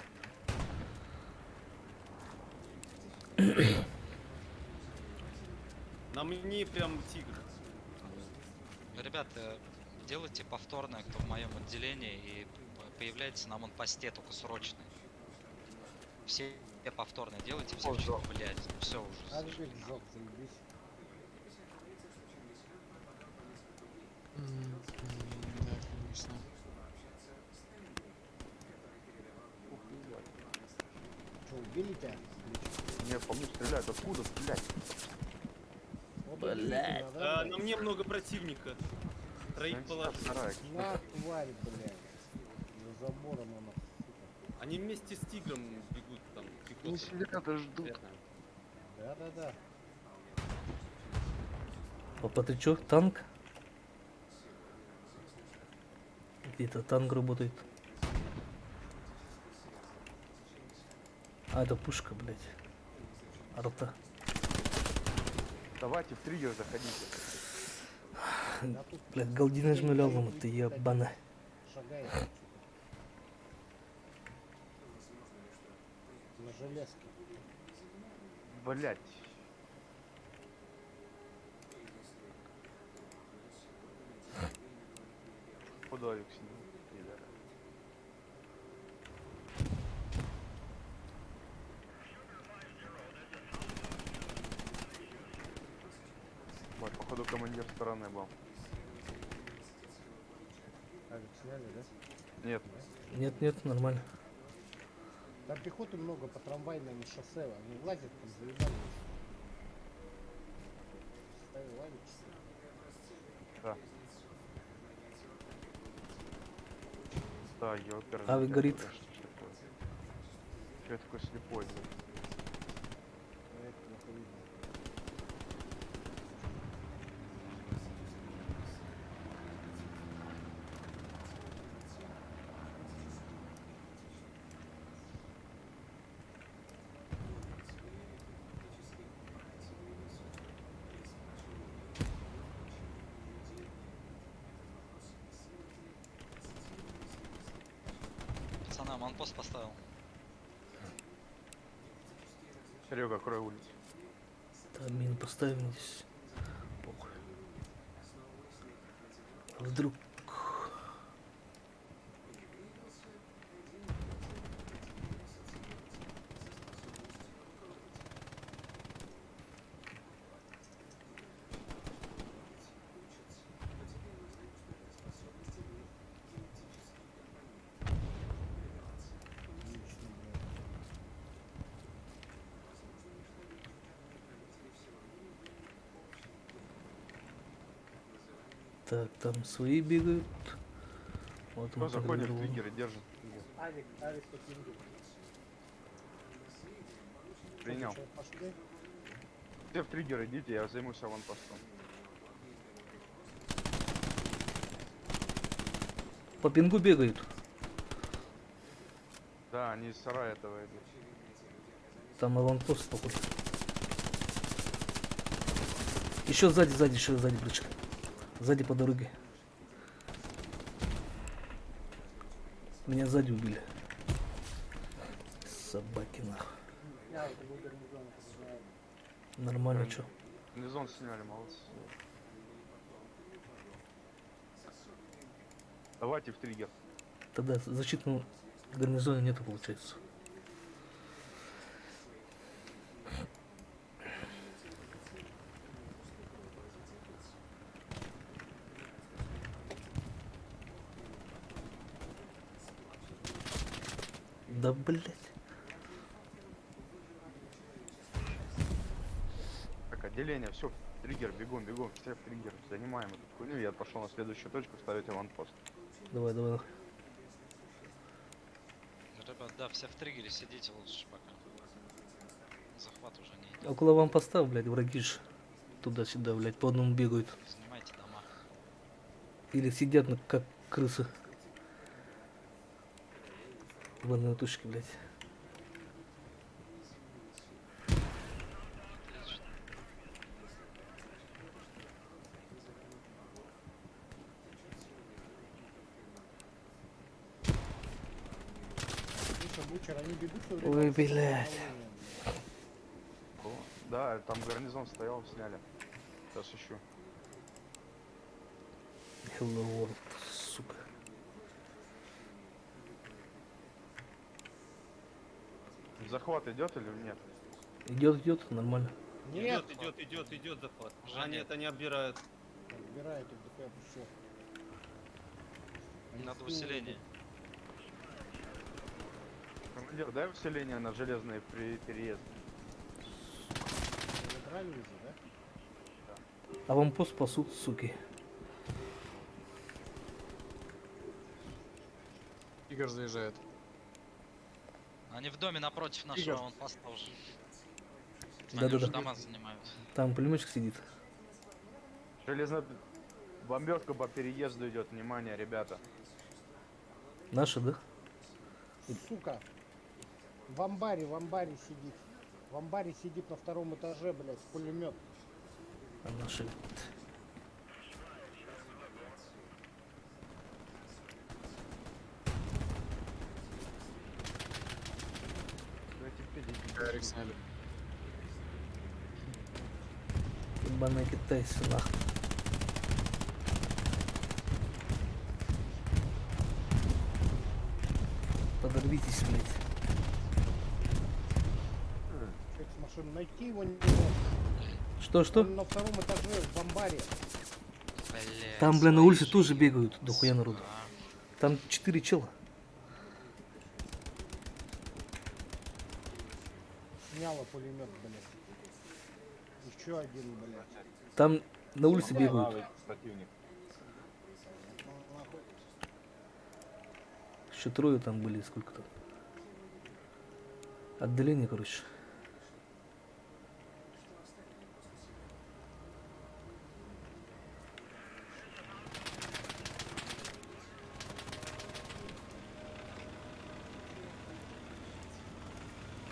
D: На мне прям тигр.
B: Ребята, делайте повторное, кто в моем отделении, и появляется на монпосте, только срочно. Все повторные делайте, все в число, блядь, все уже.
C: Авик сжег, заебись.
F: Да, конечно.
C: Что, убили тебя?
A: Не, по мне стреляют. Откуда стрелять?
C: Вот
E: Блядь.
C: удивительно, да,
D: На мне много противника. Троих положил.
A: Вторая.
C: На, тварь, блядь. За забором она, сука.
D: Они вместе с тигром бегут там.
A: Не
D: пехотой.
A: сидят, а ждут.
D: Понятно.
C: Да-да-да.
E: Папа, ты чё? Танк? Где-то танк работает. А, это пушка, блядь. Арта.
A: Давайте в триггер заходите.
C: Да тут
E: Блядь, галдина жмелёвым, ты ебана.
C: шагает. сука. На железке.
A: Блять. Подавик с ним. пидора. Бать, походу командир стороны был.
C: Авик сняли, да?
A: Нет,
E: Нет, нормально.
C: Там пехоты много по трамвайному шоссе. Они лазят там, заебали. Ставил авик, что ли?
A: да. Да, ёпер.
E: Авик горит.
A: Что ж такое? Чё я такой слепой, блядь?
C: А это плохо видно.
B: Пацаны, монпост поставил.
A: Серега, крой улицу.
E: Там мин поставим здесь. Похуй. А вдруг...
C: Отлично, блядь.
E: Так, там свои бегают. Вот
A: Кто
E: он
A: заходит в
E: подбежал.
A: триггер и держит триггер.
C: Авик по пингу.
A: Принял.
C: Что, пошли?
A: Все в триггер идите, я займусь аванпостом.
E: По пингу бегают.
A: Да, они из сарая этого идут.
E: Там аванпост, походу. Еще сзади, еще сзади, брычка. Сзади по дороге. Меня сзади убили. Собаки нахуй. Нормально, чё?
A: Гарнизон сняли, молодцы. Давайте в триггер.
E: Тогда защитного гарнизона нету, получается. Да блять.
A: Так, отделение, все, триггер, бегом, все в триггер. Занимаем эту хуйню, я пошел на следующую точку ставить аванпост.
E: Давай, давай.
B: Ребят, да, все в триггере, сидите лучше пока. Захват уже не идет.
E: Около вам поставь, блядь, враги ж туда-сюда, блядь, по одному бегают.
B: Занимайте дома.
E: Или сидят как крысы. В одной точке, блядь.
B: Отлично.
C: Слушай, Бучер, они бегут все время.
E: Ой,
C: в таком
E: блядь.
C: направлении,
A: О, да, там гарнизон стоял, сняли. Сейчас ищу.
E: Hello World, сука.
A: Захват идет или нет?
E: Идет, нормально.
C: Нет,
D: Идет захват.
B: Уже
D: А
B: нет.
D: нет, они оббирают.
C: убирает их, ДП, все.
B: Надо усиление.
A: Командир, дай усиление на железный переезд.
C: Забрали уже, да?
E: А вам пост спасут, суки.
F: Игорь заезжает.
B: Они в доме напротив нашего
A: Игорь.
B: аванпоста уже. Они
E: Да-да-да.
B: уже дома занимают.
E: Там пулеметчик сидит.
A: Железная бомбежка по переезду идет, внимание, ребята.
E: Наши, да?
C: Сука. В амбаре сидит. В амбаре сидит на втором этаже, блядь, пулемет.
E: А наши.
F: Гарик сняли.
E: Ебаные китайцы, нахуй. Подорвитесь, блядь.
C: Человек с машины найти его не может.
E: Что?
C: Он на втором этаже в амбаре.
B: Блять.
E: Там, бля, на улице тоже бегают, дохуя народу. Там 4 чела.
C: Сняло пулемет, блядь. Еще один, блядь.
E: Там на улице бегают.
A: Противник.
C: Ну, нахуй.
E: Еще трое там были, сколько-то. Отдаление, короче.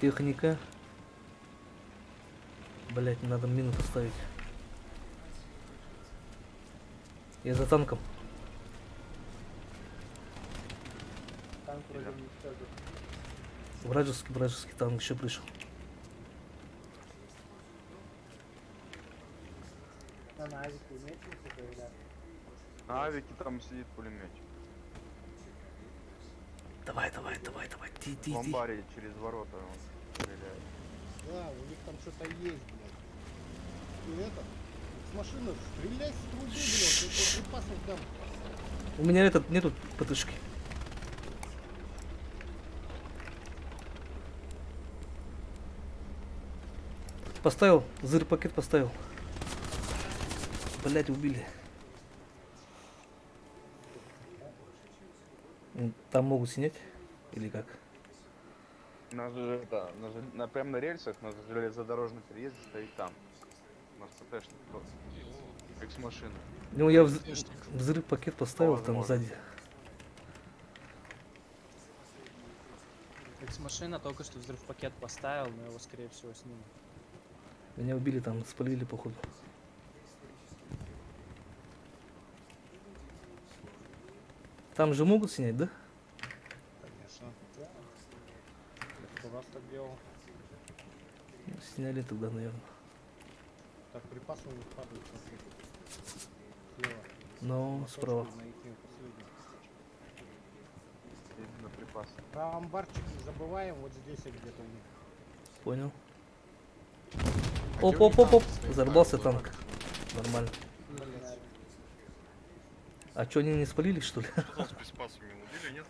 E: Техника. Блять, надо мину поставить. Я за танком. Вражеский танк еще пришел.
A: На авике там сидит пулеметчик.
E: Давай. Ти.
A: В амбаре через ворота он стреляет.
C: Да, у них там что-то есть, блядь. И это, с машины стрелять с трубы, блядь, это припасов дам.
E: У меня этот нету ПТшки. Поставил, зыр пакет поставил. Блять, убили. Там могут снять? Или как?
A: нас же это, прям на рельсах, на железнодорожном переезде стоит там. У нас ПТшник, экс-машина.
E: Ну, я взрыв пакет поставил там
A: Возможно.
E: сзади.
I: Экс-машина только что взрыв пакет поставил, но его скорее всего снимут.
E: Меня убили там, спалили походу. Там же могут снять, да?
C: Конечно. Я 100 раз так делал.
E: Ну, сняли тогда, наверное.
C: Так, припасы у них падают, смотри. Слева.
E: Но
C: На
E: справа.
C: точку, на ихнюю последнюю.
A: На припасы.
C: Про амбарчик не забываем, вот здесь где-то у них.
E: Понял.
F: А где у них
E: Оп-оп-оп-оп.
F: танк стоит?
E: Взорвался
F: А,
E: танк. Нормально.
C: Блять.
E: А что, они не спалились, что ли?
H: Что с припасами убили, нет?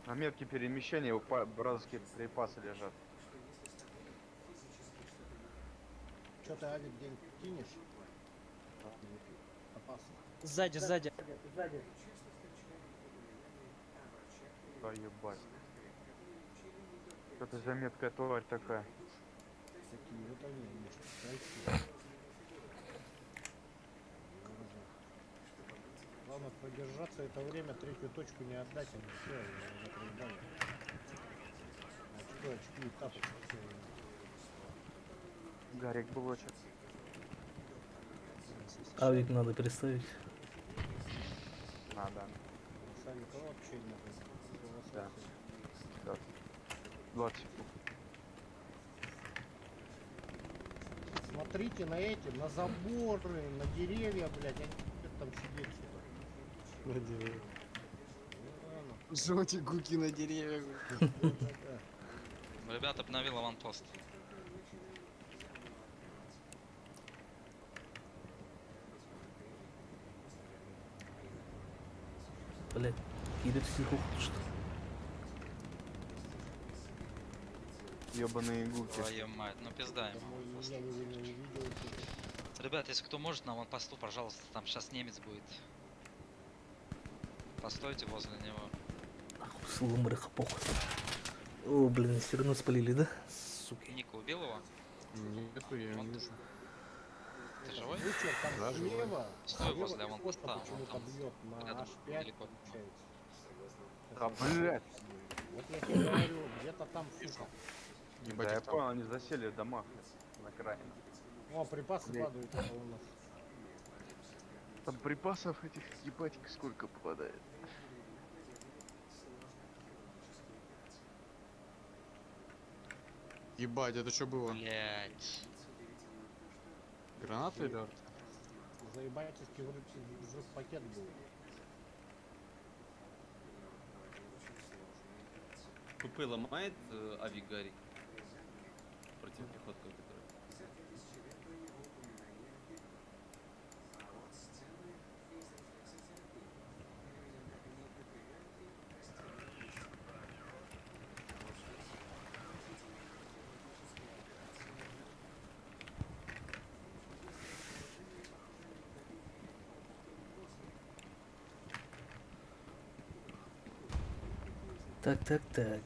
A: На метке перемещения бразовские припасы лежат.
C: Что ты, Авик, день кинешь? Опасно.
I: Сзади, сзади.
A: Да ебать. Что это за меткая тварь такая?
C: Такие вот они, может, пройти. Главное продержаться это время, третью точку не отдать, они все, уже проебали. Очки и тапочки все.
A: Гарик блочит.
E: Авик надо переставить.
A: Надо.
C: Савика вообще не надо.
A: Да. Да. 20 секунд.
C: Смотрите на эти, на заборы, на деревья, блядь, они хотят там сидеть сюда.
F: На деревьях.
C: Ну,
F: Желтые гуки на деревьях.
B: Ребят, обновил аванпост.
E: Блять, кидать стиху, что ли?
A: Ёбаные гуки.
B: Твою мать, ну пизда ему.
C: Я не видел.
B: Ребят, если кто может, на аванпосту, пожалуйста, там сейчас немец будет. Постойте возле него.
E: Слумрых похуй. О, блин, все равно спалили, да? Суки.
B: Ника убил его?
F: Нету, я не вижу.
B: Ты живой?
C: Вычер там
F: Да, живой.
C: слева.
B: Стой
C: слева
B: возле аванпоста,
C: коста
B: он
C: почему-то
B: там
C: бьет на
B: рядом,
C: H5
B: недалеко.
C: получается.
A: Да, блядь.
C: Вот я тебе говорю, где-то там, сука.
F: Ебать,
A: Да, я
F: их там.
A: понял, они засели в домах на окраине.
C: О, припасы
A: Блядь.
C: падают это у нас.
A: Там припасов этих ебать сколько попадает.
F: Ебать, это что было?
B: Блять.
F: Граната или арта?
C: Заебательский взрыв пакет был.
D: ПП ломает авик Гарик. Противопехотка, которая.
E: Так, так, так.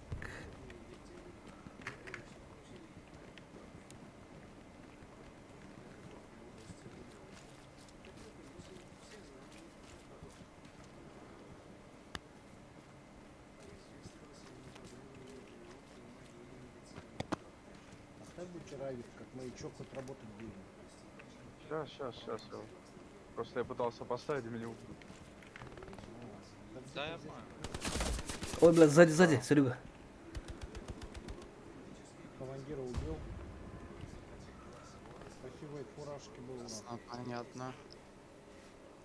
C: Оставь бучеравик, как маячок хоть работать будет.
A: Сейчас. Просто я пытался поставить, и меня убили.
B: Да, я знаю.
E: Ой, блядь, сзади, Серега.
C: Командира убил. Спасибо, и фуражки был у нас.
F: Понятно.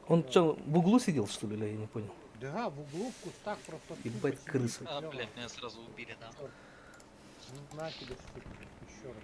E: Он что, в углу сидел, что ли, или я не понял?
C: Да, в углу в кустах просто
E: Ебать,
C: тупо
E: крыса.
C: сидит,
B: А,
C: клёво.
B: блять, меня сразу убили, да.
C: На тебе, сука, еще раз.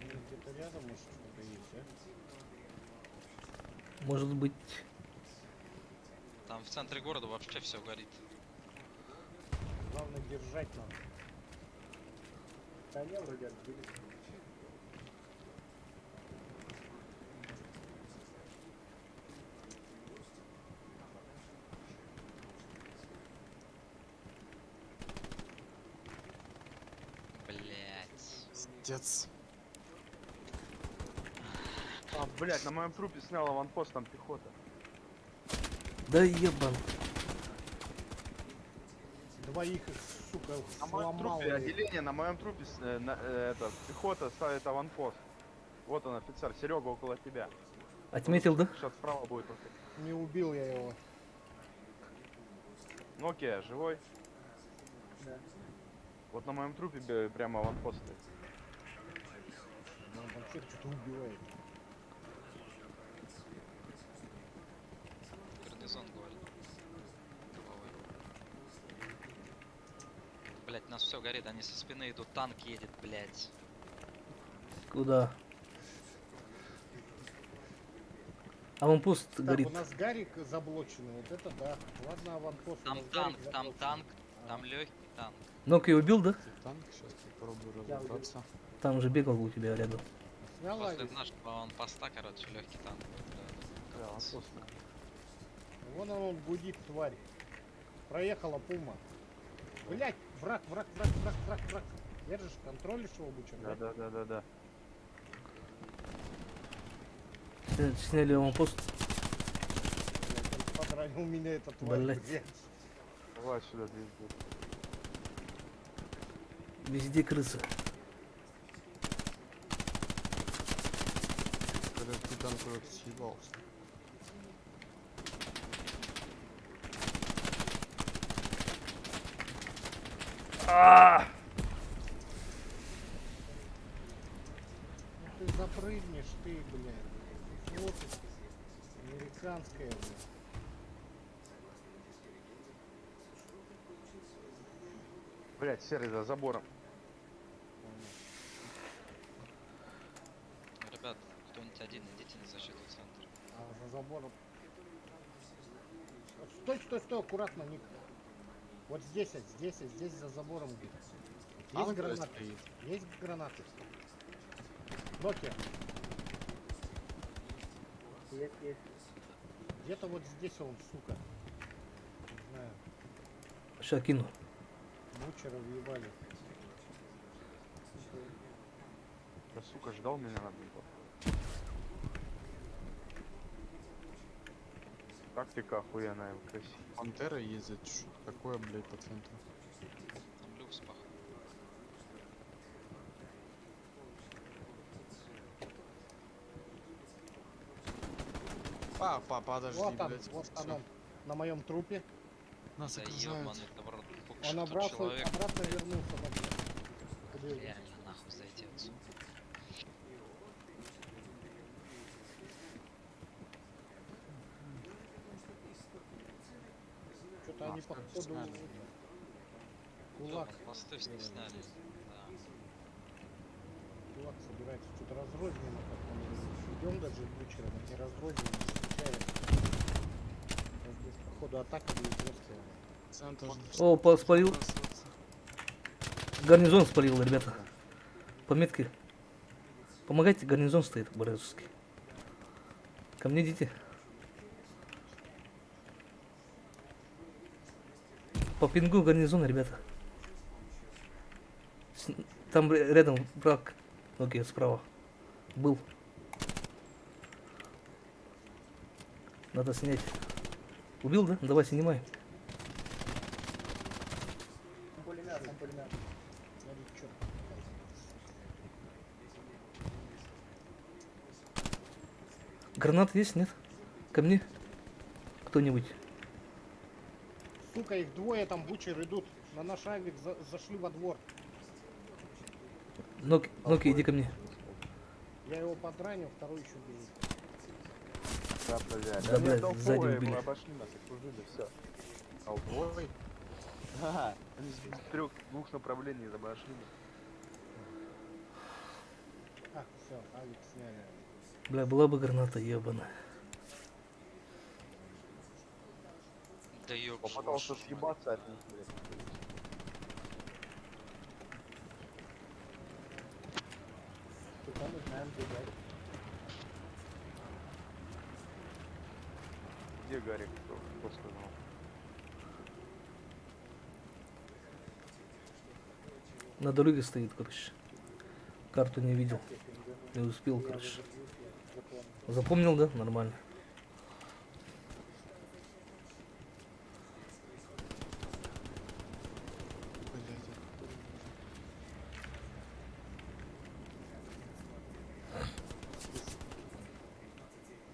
C: Ну, где-то рядом, может, что-то есть, а?
E: Может быть...
B: Там в центре города вообще все горит.
C: Главное держать надо.
I: Да не, вроде отбили.
B: Блять.
F: Пиздец.
A: А, блядь, на моем трупе снял аванпост, там пехота.
E: Да ебан.
C: Двоих их, сука,
A: На моем
C: сломал.
A: трупе
C: я.
A: отделение, на моем трупе это, пехота ставит аванпост. Вот он, офицер, Серега около тебя.
E: Отметил, да?
A: Сейчас справа будет.
C: Не убил я его.
A: Нокия, живой?
I: Да.
A: Вот на моем трупе прямо аванпост стоит.
C: Он там всех что-то убивает.
B: Гарнизон говорит. Блять, нас все горит, они со спины идут, танк едет, блять.
E: Куда? Аванпост
C: Так,
E: горит.
C: у нас Гарик заблоченный, вот это да. Ладно, аванпост. у
B: Там
C: нас
B: танк,
C: Гарик
B: там
C: заблоченный.
B: танк,
C: А,
B: там легкий танк.
E: Ноки убил, да?
F: Танк, сейчас попробую
I: Я
F: разобраться.
E: Там же бегал у тебя рядом.
C: Снял
B: После
C: авис?
B: нашего аванпоста, короче, легкий танк.
A: Да, аванпост.
C: Вон он гудит, тварь. Проехала пума. Блять, враг. Держишь, контролишь его, Бучер?
A: Да.
E: Сняли аванпост.
C: Блядь, он подранил меня, эта тварь,
E: Блядь.
C: блядь.
A: Давай сюда, двигай.
E: Везде крысы.
F: Когда ты танк куда-то съебался.
C: Ну ты запрыгнешь, ты, блядь. Вот американская, блядь.
A: Блять, серый за забором.
B: Ребят, кто-нибудь один, идите на защиту центра.
C: А за забором. Стой, аккуратно, Ник. Вот здесь за забором где-то. Есть
F: Танк
C: гранаты?
F: стоит.
C: Есть гранаты? Нокия.
I: Есть.
C: Где-то вот здесь он, сука. Не знаю.
E: Сейчас кину.
C: Бучера въебали.
A: Да, сука, ждал меня надо было. Тактика охуенная, красивая.
F: Пантера ездит, что такое, блядь, по центру.
B: Там люкс, походу.
F: Подожди,
C: Вот он,
F: блядь.
C: вот
F: всё.
C: он. На моем трупе.
F: Нас
B: Да
F: окружают.
B: ёбаный в рот, сколько
C: Он
B: ж тут
C: обратно
B: человек.
C: вернулся. вообще. Куда его?
B: Реально нахуй зайти отсюда.
C: Что-то они
F: Маска
C: походу
F: сняли.
C: кулак,
B: Посты все сняли. Да.
C: кулак собирается. Что-то разрозненно как-то. Идем даже вечером, не разрозненно, встречается. Здесь походу атака будет жесткая.
F: Центр.
E: О, спалил. Гарнизон спалил, ребята. Пометки. Помогайте, гарнизон стоит, братушки. Ко мне идите. По пингу гарнизона, ребята. Там рядом враг. Окей, справа. Был. Надо снять. Убил, да? Давай снимай.
I: Пулемет.
C: Смотри, чё.
E: Гранат есть, нет? Ко мне? Кто-нибудь?
C: Сука, их двое там, бучер, идут. На наш авик зашли во двор.
E: Ноки, иди ко мне.
C: Я его подранил, второй еще бежит.
A: Да, блядь.
E: Да, блядь,
A: толковые,
E: сзади
A: мы
E: убили.
A: обошли нас, окружили, все. Толковый? Ага, они с двух направлений забашли.
C: А, все, авик сняли.
E: Бля, была бы граната, ебаная.
B: Да ёб
A: Попытался
B: вашу мать.
A: съебаться от них, блядь.
C: Туда мы знаем бегать.
A: Где Гарик? Кто сказал?
E: На дороге стоит, короче. Карту не видел.
C: Я пингую.
E: Не успел,
C: Я
E: короче.
C: загрузил, запомнил.
E: Запомнил, да? Нормально.
F: Блядь.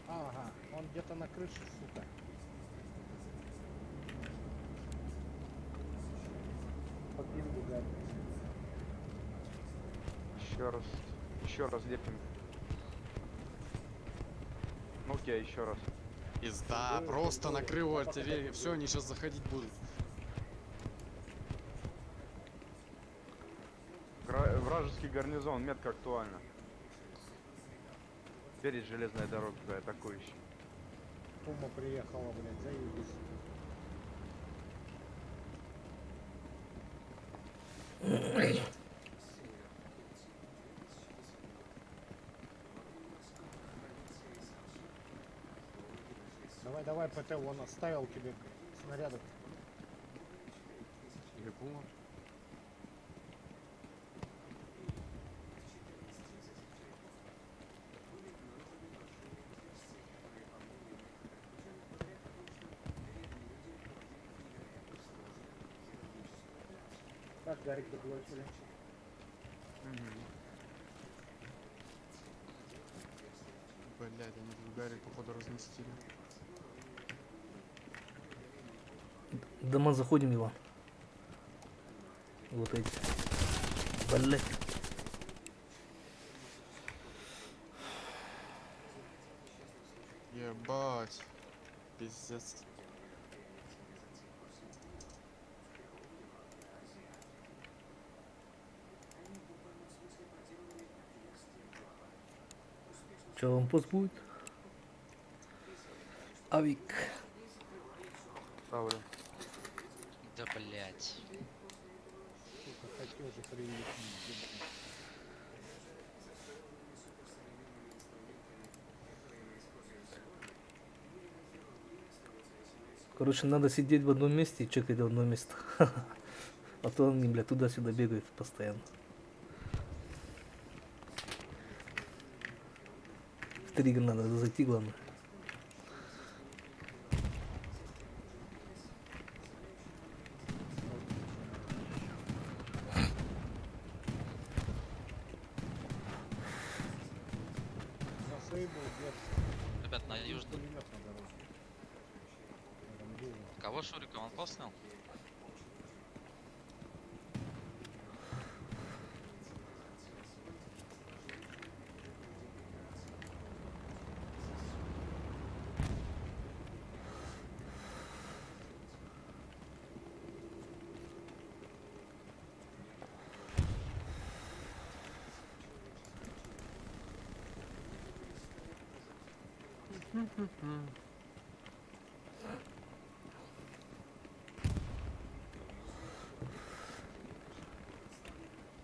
C: Ага, он где-то на крыше, сука. По пингу гад.
A: Еще раз лепим. Ну окей, еще раз.
F: Пизда, просто накрыл артиллерию. Все, они сейчас заходить будут.
A: Вражеский гарнизон, метка актуальна. Перед железной дорогой атакующий.
C: Пума приехала, блядь, заебись. Давай, давай, ПТ, он оставил тебе снарядов.
F: Или пума.
C: Так, Гарик доблочили.
F: Блядь, они тут Гарри, походу, разместили.
E: В дома заходим, Иван. Вот эти. Блять.
F: Ебать. Пиздец.
E: Че, вам пост будет? Авик.
A: Ставлю.
B: Да блять.
C: Сука, хотел же приехать.
E: Короче, надо сидеть в одном месте и чекать в одно место. А то они, бля, туда-сюда бегают постоянно. В триггер надо зайти, главное.
C: Засейбл, где
B: Ребят, на южный.
C: пулемет на дороге. Там было.
B: Кого Шурика он поснял?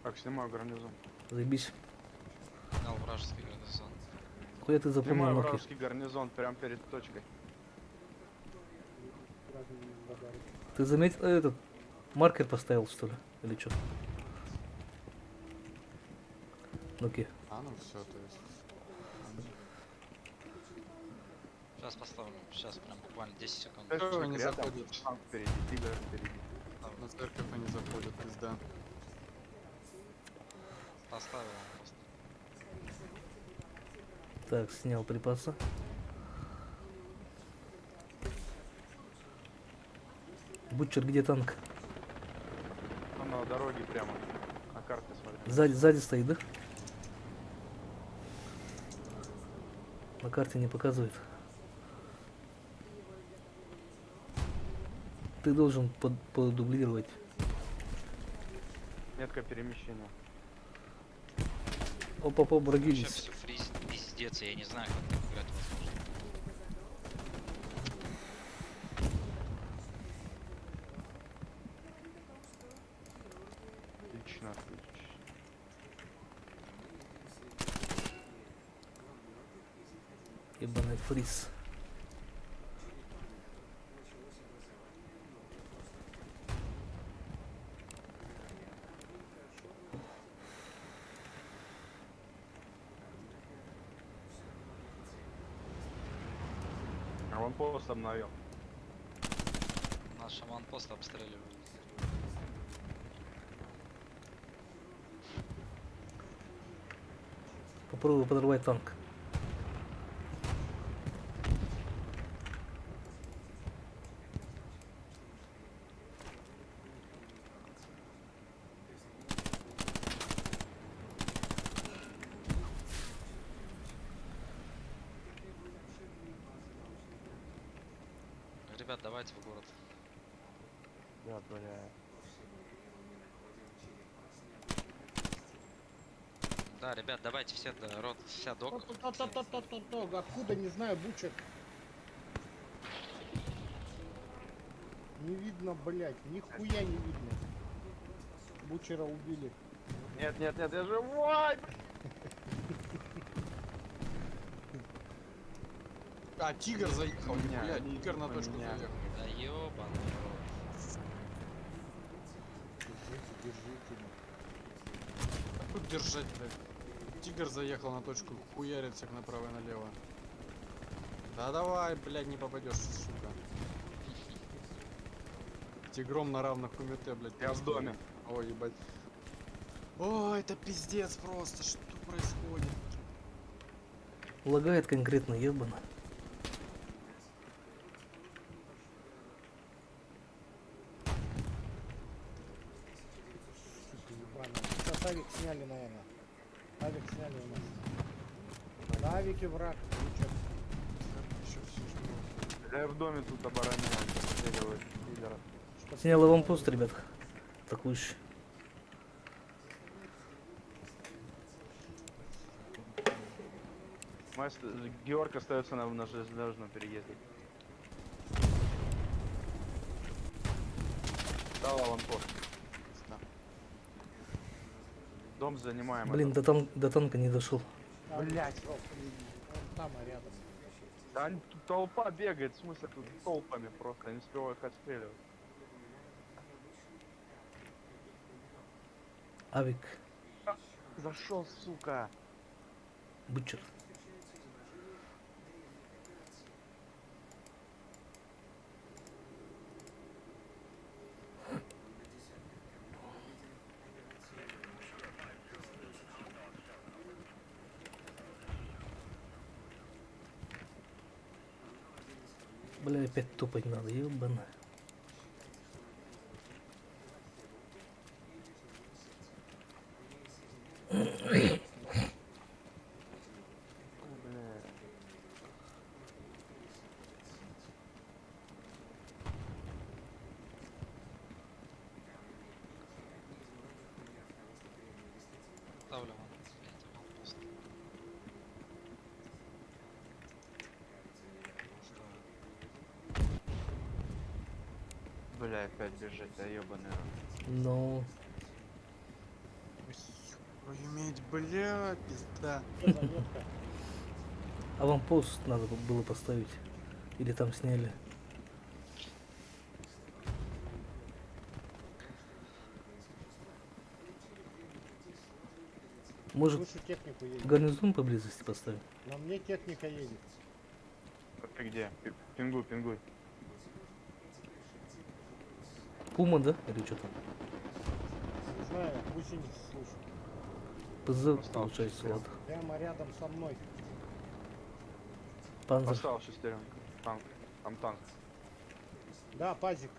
A: Так, снимаю гарнизон.
E: Заебись.
B: Снял вражеский гарнизон.
E: Хуя ты запомнил
A: Снимаю
E: нахуй.
A: вражеский гарнизон прямо перед точкой.
C: Сразу за Гарик.
E: Ты заметил этот маркер поставил, что ли? Или что? Ну-ка.
F: А, ну все, то есть.
B: Сейчас поставлю. Сейчас прям буквально 10 секунд.
F: Всё, они
A: Рядом,
F: заходят.
A: танк впереди, тигр впереди.
F: На церковь они заходят, пизда.
B: Поставил он просто.
E: Так, снял припасы. Бутчер, где танк?
A: Он на дороге прямо. На карте смотри.
E: Сзади стоит, да? На карте не показывает. Ты должен подублировать.
A: Метка перемещения.
E: Опа-па,
B: Вообще
E: брагились.
B: все фриз, пиздец, я не знаю, как так играть возможно.
A: Отлично.
E: Ебаный фриз.
A: А вон пост обновил.
B: Наш аванпост обстреливают.
E: Попробую подорвать танк.
B: Ребят, давайте в город.
A: Да, бля.
B: Да, ребят, давайте все, рот, вся док.
C: Откуда, не знаю, Бучер. Не видно, блядь, нихуя не видно. Бучера убили.
A: Нет, нет, нет, я живой!
F: А, тигр заехал,
A: Меня,
F: блядь, тигр на точку
A: меня.
F: заехал.
B: Да ёбаный рот.
C: Держите.
F: А тут держать, блядь. Тигр заехал на точку, хуярит всех направо и налево. Да давай, блядь, не попадешь, сука. Тигром на равных кумите, блядь.
A: Я в доме.
F: Ой, ебать. Ой, это пиздец просто, что происходит?
E: Лагает конкретно, ебано.
C: Сука ебаная. Сейчас авик сняли, наверное. Авик сняли у нас. На авике враг. Бучер.
F: Еще все,
A: Я в доме тут обороняюсь, обстреливают киллера.
E: Снял аванпост, ребят. Атакующий.
A: Георг остается на железнодорожном переезде. Дал аванпост.
F: Да.
A: Дом занимаем.
E: Блин, до танка не дошел.
A: Блять.
C: Он там, а рядом.
A: Да тут толпа бегает, в смысле тут толпами просто, не успеваю их отстреливать.
E: Авик.
A: Зашел, сука.
E: Бучер. Бля, опять топать надо, ебано.
B: Ставлю вам, блядь, аванпост.
A: Бля, опять бежит, да ебаный рот.
E: Но
F: Ой, иметь, бля, пизда.
C: Заметка.
E: аванпост надо было поставить. Или там сняли. Может,
C: Слышу, технику едет.
E: гарнизон поблизости поставить?
C: На мне техника едет.
A: Ты где? Пингуй, пингуй.
E: Пума, да? Или что там?
C: Не знаю, гусениц слышу.
E: ПЗ,
A: Остался
E: получается,
A: шестеренка.
E: ладно.
C: Прямо рядом со мной.
E: Панзер.
A: Осталась шестеренка. Танк. Там танк.
C: Да, пазик.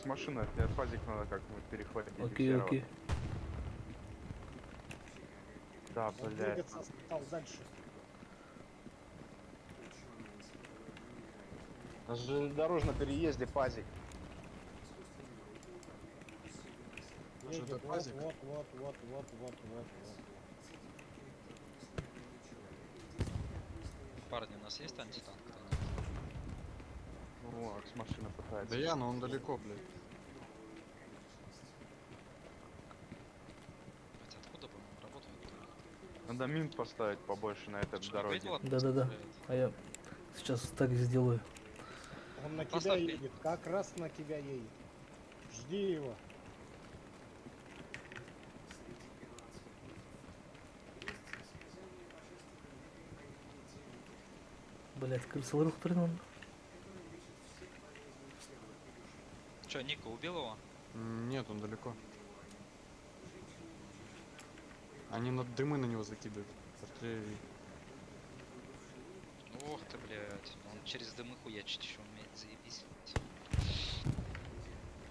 A: С машиной от фазик надо как-нибудь перехватить.
E: Окей,
A: фиксировать.
E: окей.
A: Да,
C: Он
A: блядь.
C: двигаться стал дальше.
A: На железнодорожном переезде пазик.
F: Что
C: Едет.
F: это,
C: Вот,
F: пазик?
C: вот.
B: Парни, у нас есть антитанк?
A: О, с машины пытается.
F: Да я, но он далеко, блядь.
A: Надо мин поставить побольше на этой
B: Что,
A: дороге.
B: видела?
E: Да-да-да.
B: Блядь.
E: А я сейчас так и сделаю.
C: Он на тебя
B: Поставь.
C: едет, как раз на тебя едет. Жди его.
E: Блять, крысолырух прыгнул.
B: Че, Ника убил его?
F: Нет, он далеко. Они дымы на него закидывают. Артиллерии.
B: Ох ты, блядь. Он через дымы хуячить еще умеет, заебись.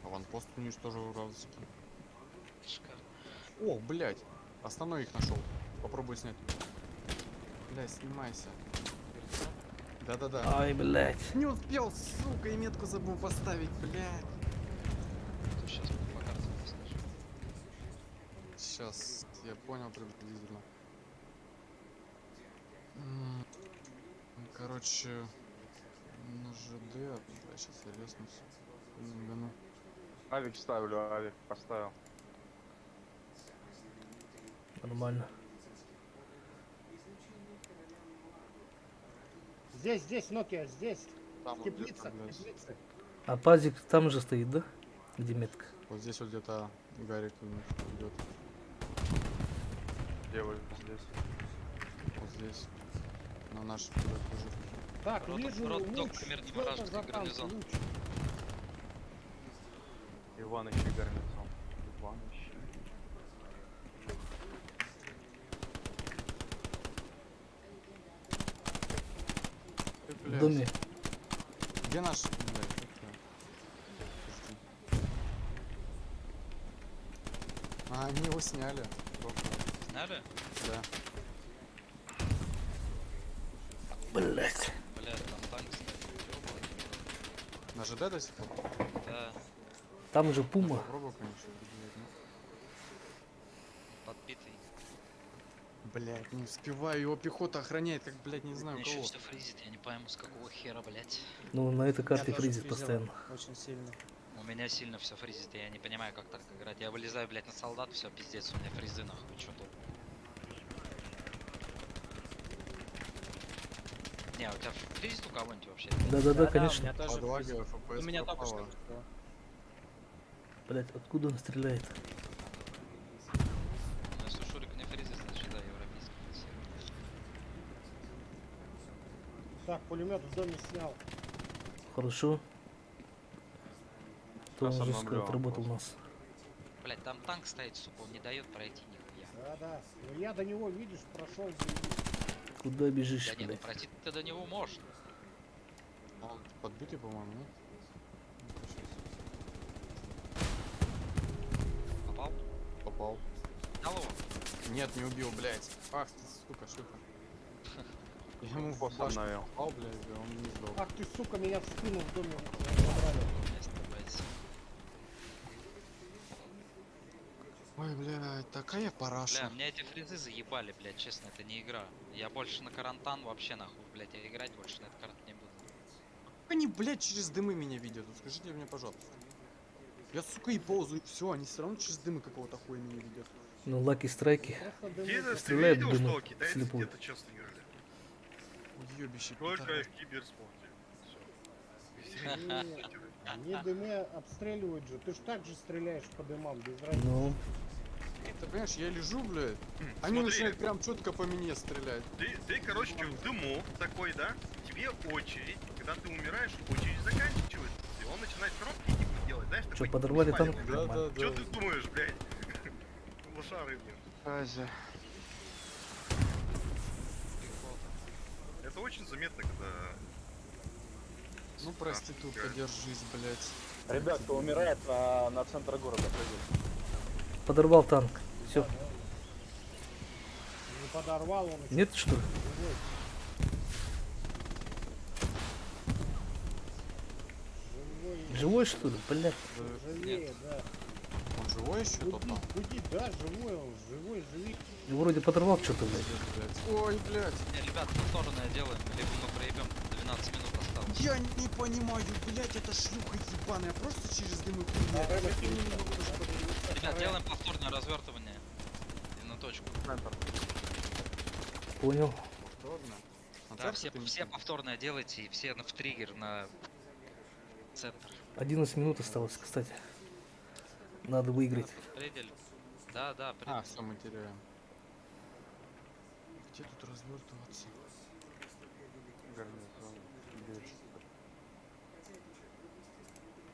F: Аванпост уничтожил уразовский.
B: Шикарно.
F: О, блядь. Основной их нашел. Попробуй снять. Блядь, снимайся. Да-да-да.
E: Ай, блять.
F: Не успел, сука, и метку забыл поставить, блядь.
B: Сейчас по карте посмотрю.
F: Сейчас, я понял приблизительно. Короче, на ЖД, да, сейчас я лестницу. Гану.
A: Авик ставлю, авик поставил.
E: Нормально.
C: Здесь, Nokia, здесь.
F: Там вот
C: Теплица,
F: где-то, блядь.
C: теплица.
E: А пазик там же стоит, да? Где метка?
F: Вот здесь вот где-то Гарик у них идет.
A: Где вы здесь?
F: Вот здесь. На наш туда лежит.
C: Так,
B: Рот-
C: вижу
B: рот
C: луч.
B: примерно
C: Что это
B: вражеский
C: за танк?
B: гарнизон.
C: Луч.
A: Иван еще гарнизон. Иван еще.
E: В доме.
F: Где наш? Блядь, это... Подожди. А, они его сняли. Только,
B: Сняли?
F: да.
E: Блять.
B: Блядь, там танк стоит. ёбаный.
F: На ЖД до сих пор?
B: Да,
E: Там же пума.
F: Попробую, конечно, блядь,
B: подбитый.
F: Блять, не успеваю, его пехота охраняет, как, блядь, не знаю
B: Еще
F: кого.
B: все фризит, я не пойму с какого хера, блядь.
E: Ну, на этой карте
I: тоже
E: фризит
I: фризило
E: постоянно.
I: Очень сильно.
B: У меня сильно все фризит, я не понимаю, как так играть. Я вылезаю, блядь, на солдат, все пиздец, у меня фризы нахуй, что тут. Не, у тебя фризит у кого-нибудь вообще?
E: Да-да-да,
I: У
E: конечно.
I: меня тоже
F: Подлагиваю,
I: фризило.
F: FPS
I: У меня только что
F: пропало.
I: было.
E: Блять, откуда он стреляет?
B: Если Шурик не фризит, значит, да, европейский.
C: Так, пулемет в доме снял.
E: Хорошо. То он
A: Сейчас
E: жестко
A: обновлю
E: отработал
A: просто.
E: нас.
B: Блядь, там танк стоит, сука, он не дает пройти нихуя.
C: Да-да. Ну я до него, видишь, прошел.
E: Куда бежишь,
B: Да не, ну
E: блять?
B: пройти ты до него можешь.
F: Он подбитый, по-моему, нет?
B: Попал?
F: Попал.
B: Дал его?
F: Нет, не убил, блядь. Ах ты, сука, шлюха. Я ему в
A: Пост
F: башку
A: обновил.
F: попал, блядь, и он не сдох.
C: Ах ты, сука, меня в спину в доме забрали.
B: Есть, блядь.
F: Ой, блядь, такая параша.
B: Бля, мне эти фризы заебали, блядь, честно, это не игра. Я больше на карантан вообще нахуй, блядь, я играть больше на этот карт не буду.
F: Они, блядь, через дымы меня видят. Вот скажите мне, пожалуйста. Я, сука, и ползаю, все, они все равно через дымы какого-то хуя меня видят.
E: Ну, лаки страйки.
C: Просто
H: Где
C: дымы.
H: ты
E: Стреляет
H: видел,
E: дымом
H: что китайцы
E: слепую.
H: где-то честно играли?
F: Уебище,
H: Только
F: пидоры.
H: в киберспорте.
C: Не дымы обстреливают же. Ты ж так же стреляешь по дымам, без разницы.
E: Ну,
F: Ты понимаешь, я лежу, блядь, они
H: Смотри,
F: начинают прям четко по мне стрелять.
H: ты, короче, в дыму такой, да? Тебе очередь. Когда ты умираешь, очередь заканчивается. И он начинает короткие типа делать, знаешь,
E: что,
H: такой
E: подорвали
H: спальный.
E: танк?
F: Да,
E: Нормально.
F: да,
H: Чё
F: да.
H: ты думаешь, блядь? Лошары, блядь.
A: Азия.
H: Это очень заметно, когда...
F: Ну, проститутка,
H: играет.
F: держись, блядь.
A: Ребят, кто умирает на центр города, прыгает.
E: Подорвал танк. Все.
C: Не подорвал он еще.
E: Нет, что ли?
C: Живой. Живой.
E: Живой, что ли? Блять.
C: Живее, да.
F: Он живой еще, тот там?
C: Буди, да, живой он. Живой, живи.
E: Ну, вроде подорвал что-то, блядь.
F: Блядь. Ой, блядь.
B: Не, ребят, повторное делаем, либо мы проебем, 12 минут осталось.
F: Я не понимаю, блядь, это шлюха ебаная. Просто через дымы хуйня. Я не могу даже подивиться.
B: Ребят, делаем повторное развертывание. И на точку.
A: Центр.
E: Понял.
F: Повторно. На
B: Да,
F: церковь
B: все,
F: ты не
B: все
F: кинул?
B: повторное делайте и все в триггер на центр.
E: 11 минут осталось, кстати. Надо выиграть.
B: Предель. Да, да,
F: А,
B: предель.
F: все, мы теряем. Где тут развертываться?
A: Гарнизон.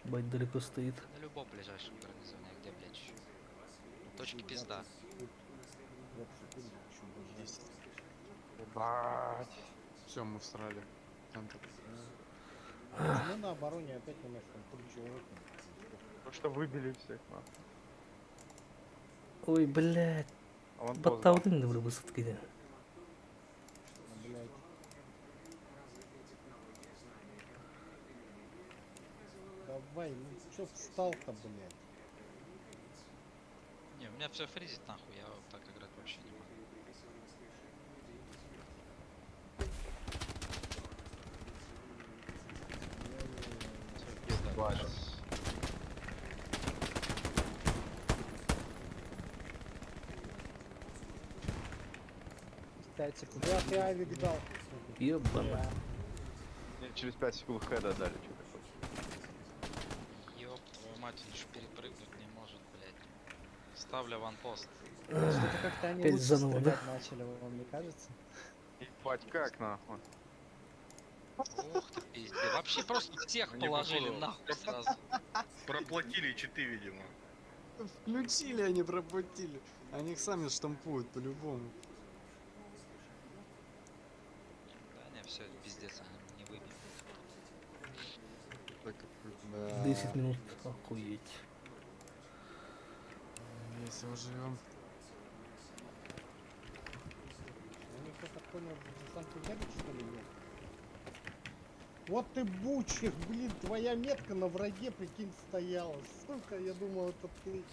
E: Бать далеко стоит.
B: На любом ближайшем гарнизоне, а где, блядь, еще? Точки пизда.
C: 20 секунд, еще больше.
F: 10.
A: Ебать.
F: Все, мы всрали. Центр.
C: Мы на обороне опять у нас там 3 человека.
A: Ну что, выбили всех, нахуй.
E: Ой, блядь.
A: Аванпост, да.
E: Батаудың бір высоткеде.
C: А, блядь. Давай, ну чё встал-то, блядь?
B: Не, у меня все фризит нахуй, я вот так играть вообще не могу. Всё, пизда,
A: Ебать.
B: короче.
I: 5 секунд.
C: Да, ты авик дал.
E: Ебана.
A: Мне через 5 секунд хеда дали, что ты хочешь.
B: Ёб твою мать, он еще перепрыгнуть не может, блядь. Ставлю ванпост.
I: Что-то как-то они
E: Опять
I: лучше
E: заново, да?
I: стрелять начали, вам не кажется?
A: Ебать, как нахуй?
B: Ух ты, пиздец. Вообще просто всех
H: Они,
B: положили
H: походу,
B: нахуй сразу.
H: Проплатили читы, видимо.
F: Включили, они проплатили. Они их сами штампуют по-любому.
B: Да не, все, пиздец, они не выбили.
F: Так, да.
E: 10 минут. Охуеть.
F: Если мы живем.
C: Они кто-то понял, десантный дядя, что ли, нет? Вот ты бучер, блин, твоя метка на враге, прикинь, стояла. Сука, я думал, это ты.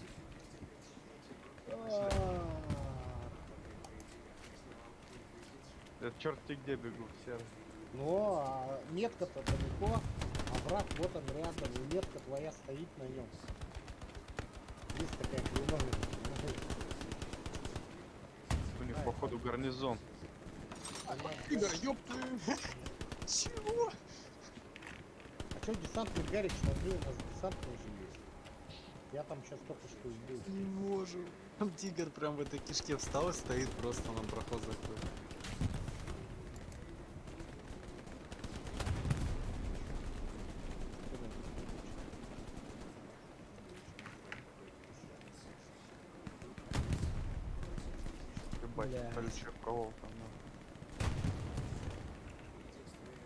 A: Я черти где бегу, все.
C: Ну, а метка-то далеко, а враг вот он рядом, и метка твоя стоит на нем. Есть такая хреновая.
A: У них, походу, гарнизон.
F: Игорь, ёб твою. Чего?
C: А чё десантный Гарик, смотри, у нас десант тоже есть. Я там сейчас только что убил.
F: Не можем. Там тигр прям в этой кишке встал и стоит, просто нам проход закрыл.
A: Ебать,
I: Бля.
A: колючая проволока. нахуй.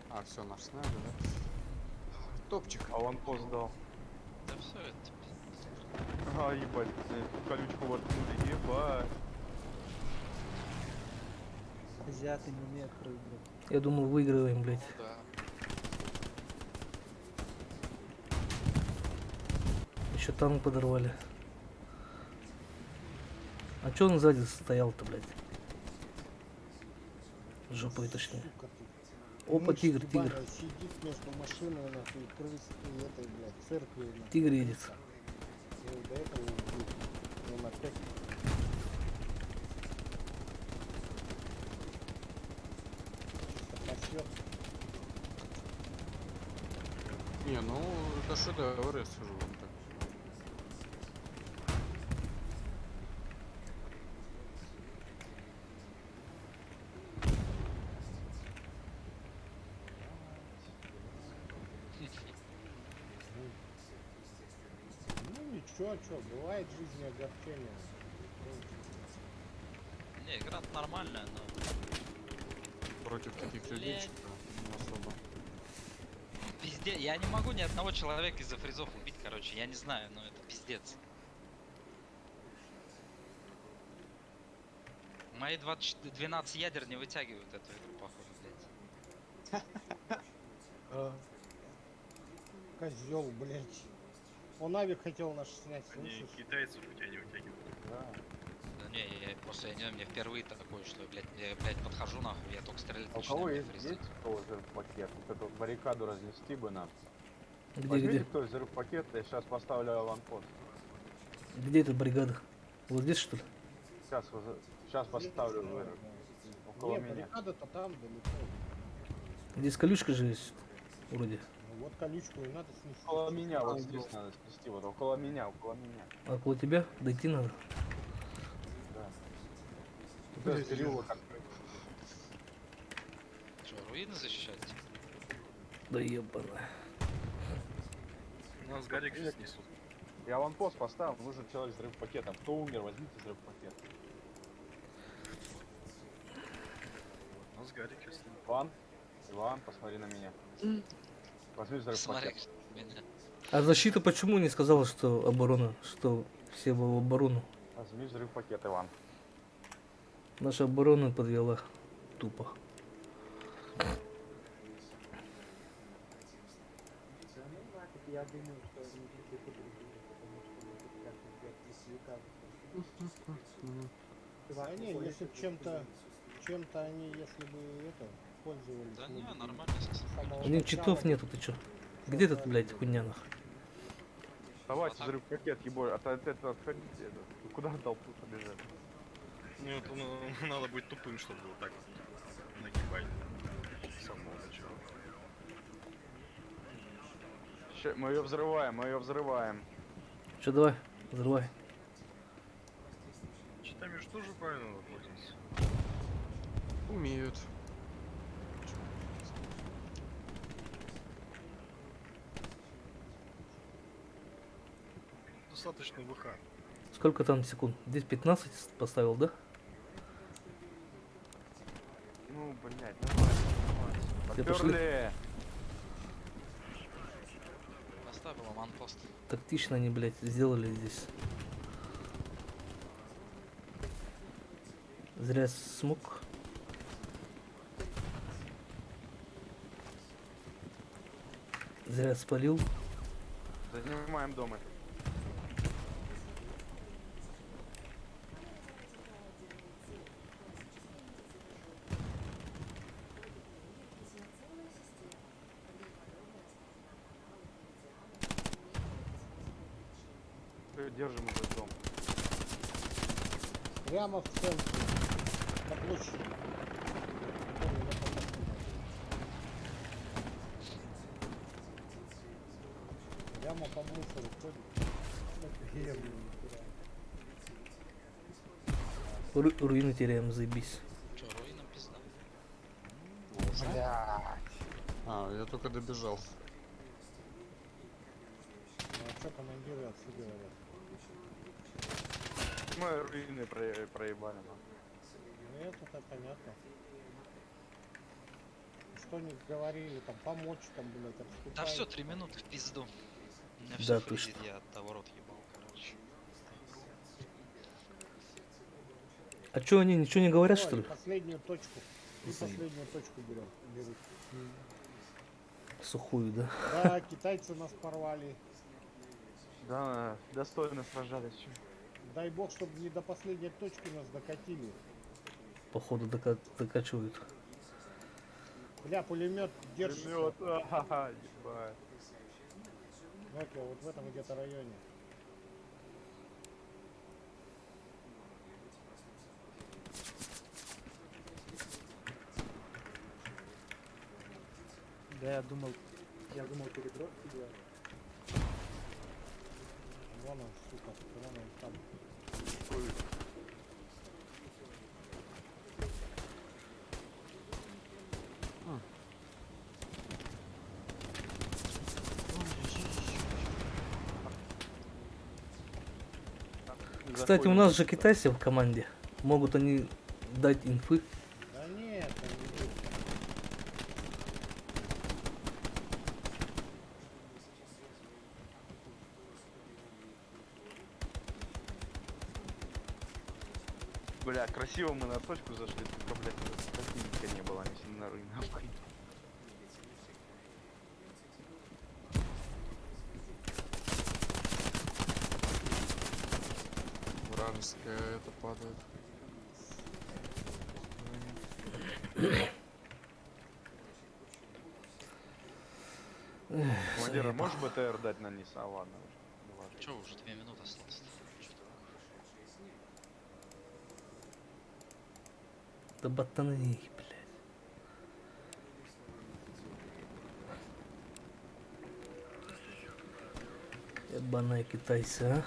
F: А, все, наш снайпер, да? Топчик.
A: Аванпост дал.
B: Да все, это пиздец.
A: А, ебать, колючку воткнули, ебать.
I: Азиаты не умеют прыгать.
E: Я думал, выигрываем, блядь.
F: Да.
E: Еще танк подорвали. А чё он сзади стоял-то, блядь? Жопой точнее.
C: Сука ты.
E: Опа,
C: Мышь
E: тигр, тигр.
C: ебаная Сидит между машиной, нахуй, и крыс, и этой, блядь, церковью, нахуй.
E: Тигр едет.
C: Я его до этого убил. Он опять. Чисто пасёт.
F: Не, ну это шедевр, я скажу вам так.
C: Ну ничего, чё, бывает в жизни огорчение.
B: Не, игра нормальная, но
F: Против таких людей
B: Блядь.
F: что-то не особо.
B: пиздец. Я не могу ни одного человека из-за фризов убить, короче. Я не знаю, но это пиздец. Мои 12 ядер не вытягивают эту игру, походу, блядь.
C: Козел, блядь. Он авик хотел наш снять,
H: Они
C: слышишь?
H: китайцев у тебя не вытягивают.
C: Да.
B: Да не, я просто, я не знаю, мне впервые такое, что, блядь, я, блядь, подхожу нахуй, я только стрелять
A: А у
B: начинаю,
A: кого
B: мне
A: есть
B: фризит.
A: кто взрыв-пакет? Вот эту баррикаду разнести бы нам.
E: Где,
A: Возьмите
E: где?
A: кто взрыв-пакет, я сейчас поставлю аванпост.
E: Где эта бригада? Вот здесь, что ли?
A: Сейчас поставлю. около
C: Не,
A: меня.
C: баррикада-то там далеко.
E: Здесь колючка же есть, вроде.
C: Ну, вот колючку и надо снести.
A: Около меня, вот здесь надо снести, вот около меня, около меня.
E: А около тебя дойти надо.
A: Да.
F: Блядь,
A: Переулок открыт.
B: Что, руины защищать?
E: Да ебаная.
H: Нас Гарик сейчас несут.
A: Я аванпост поставил, нужен человек с взрыв-пакетом. Кто умер, возьмите взрыв-пакет.
H: Нас Гарик сейчас.
A: Иван, посмотри на меня. Возьми
B: Смотри,
A: взрыв-пакет.
B: меня.
E: А защита почему не сказала, что оборона, что все в оборону?
A: Возьми взрыв-пакет, Иван.
E: Наша оборона подвела тупо.
I: Я думаю, что они какие-то другие, потому что мы тут как-то
C: Да не, если б чем-то они, если бы это, пользовались.
B: Да
C: мы
B: не,
C: бы
B: нормально.
C: с самого
E: У них
C: начала
E: читов нету, ты чё? Где этот, блядь, хуйнянах?
A: Давайте
B: А так-
A: взрыв-пакет, ебой, от этого отходите. Куда в толпу побежать?
H: Ну, это надо быть тупым, чтобы вот так вот нагибать. С самого начала.
A: Мы ее взрываем.
E: Чё, давай, взрывай.
H: Читами же тоже правильно надо пользоваться.
F: Умеют.
H: Достаточно ВХ.
E: Сколько там секунд? Здесь 15 поставил, да?
A: Ну, блядь, давай.
E: Все,
A: Поперли.
B: Оставил аванпост.
E: Тактично они, блядь, сделали здесь. Зря смог. Зря спалил.
A: Занимаем дома. Держим этот дом.
C: Прямо в центре. На площади. Которую я потом снимаю. Прямо по мусору ходит.
E: Руины теряем, заебись.
B: Че, руинам пизда?
F: А, я только добежал.
C: Ну а что командиры отсюда говорят?
A: Мы руины проебали. нахуй.
C: Ну это-то понятно. Что-нибудь говорили, там, помочь, там, блядь, отступать.
B: Да все, 3 минуты в пизду. У меня
E: Да,
B: все
E: ты
B: фризит, я от того рот ебал, короче.
E: А чё, они ничего не говорят,
C: Ой,
E: что ли?
C: Последнюю точку. И последнюю точку берут.
E: Сухую, да?
C: Да, китайцы нас порвали.
A: Да, достойно сражались. чё.
C: Дай бог, чтобы не до последней точки нас докатили.
E: Походу докачивают.
C: Бля, пулемет держится.
A: Пулемёт, ага, ебать.
C: Нокио, вот в этом где-то районе.
I: Да, я думал переброски делать.
C: Вон он, сука, вон он там.
E: Кстати, у нас же китайцы в команде. Могут они дать инфы.
C: Да нет, там не будет.
A: Бля, красиво мы на точку зашли, только, блядь, противника не было, они все на руинах.
F: Вражеская это падает.
A: Командира, можешь БТР дать на низ? А ладно. не важно.
B: Че, уже 2 минуты осталось? Чё такое?
E: Да ботаны, блядь. Ебаные китайцы, а.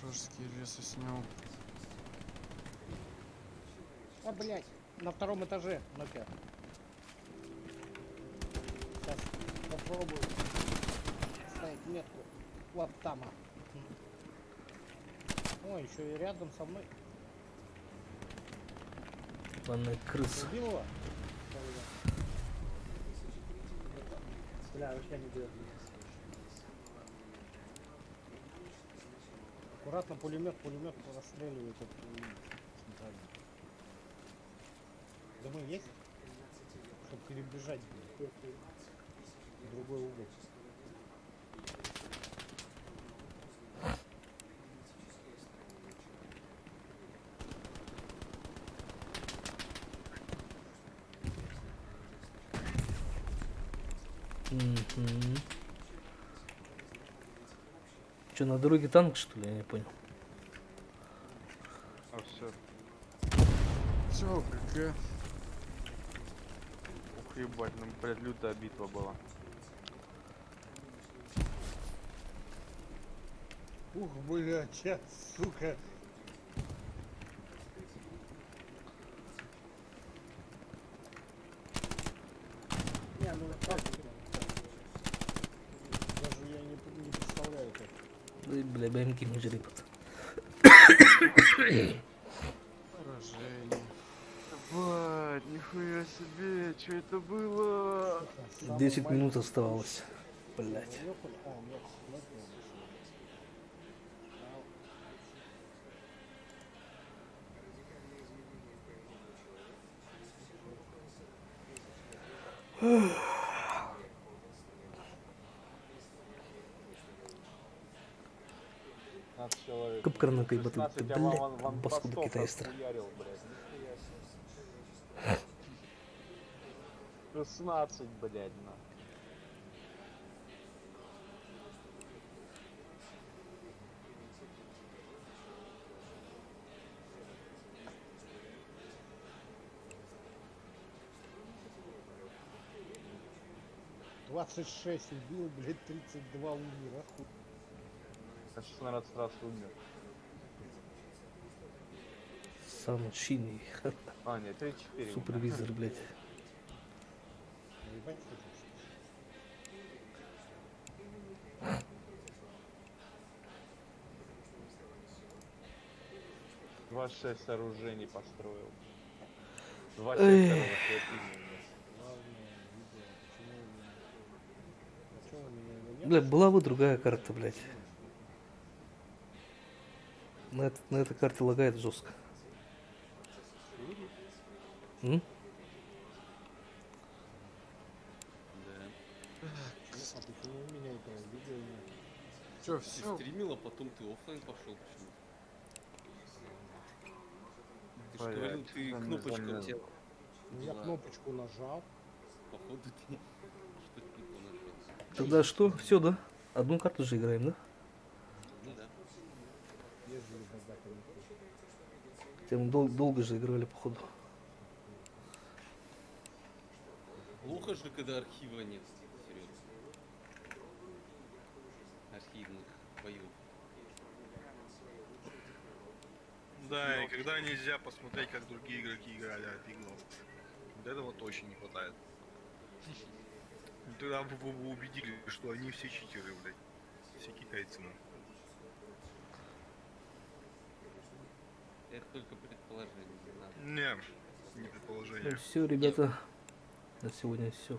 F: Вражеские лесы снял.
C: А, блядь, на втором этаже, ну-ка. Сейчас попробую ставить метку. Вот там. О, еще и рядом со мной.
E: Ебаные крысы.
C: Убил его?
I: Бля, вообще не бьет.
C: Аккуратно, пулемет расстреливает от центрального. Дымы есть? Чтобы перебежать в другой угол.
E: Че, на дороге танк, что ли? Я не понял.
A: А все.
F: Все, ГГ.
A: Ух, ебать, ну, блядь, лютая битва была.
C: Ух, блядь, сейчас, сука. Не, ну так. Даже я не представляю как.
E: Да и, бля, БМК мы жребут.
F: Поражение.
A: Ебать, нихуя себе, что это было?
E: 10 минут оставалось. Блять. Капкарна кайбаты, блядь, паскуда китайстра.
A: 16, блядь, на.
C: Двадцать 26 убил, блядь, 32 умер, охуй.
A: Я 16 раз умер.
E: Самый чинный
A: А, нет, 34.
E: супервизор, блядь.
C: Ебать,
A: — 26 сооружений построил. 2
E: Эй.
A: сектора захватили.
C: почему у меня его нет?
E: Бля, была бы другая карта, блядь. На этой карте лагает жестко. М?
C: А почему у меня этого видео нет?
F: Че,
D: Ты
F: все?
D: стримил, а потом ты оффлайн пошел почему? Ты же
A: Блядь,
D: говорил, ты
A: что за
D: кнопочку
A: замес?
D: хотел.
C: Ну, я
D: Да.
C: кнопочку нажал.
D: Походу ты что-то не то нажал.
E: Тогда что? Все, да? Одну карту же играем, да?
D: Ну да.
C: Ежели когда-то не хочет.
E: Тем долго же играли, походу.
D: Плохо же, когда архива нет, серьезно. Архивных боев.
H: Да, и когда нельзя посмотреть, как другие игроки играли от иглов. Вот этого точно не хватает. Тогда бы вы убедили, что они все читеры, блядь. Все китайцы, ну.
D: Это только предположение, не надо.
H: Не, не предположение.
E: Все, ребята, на сегодня все.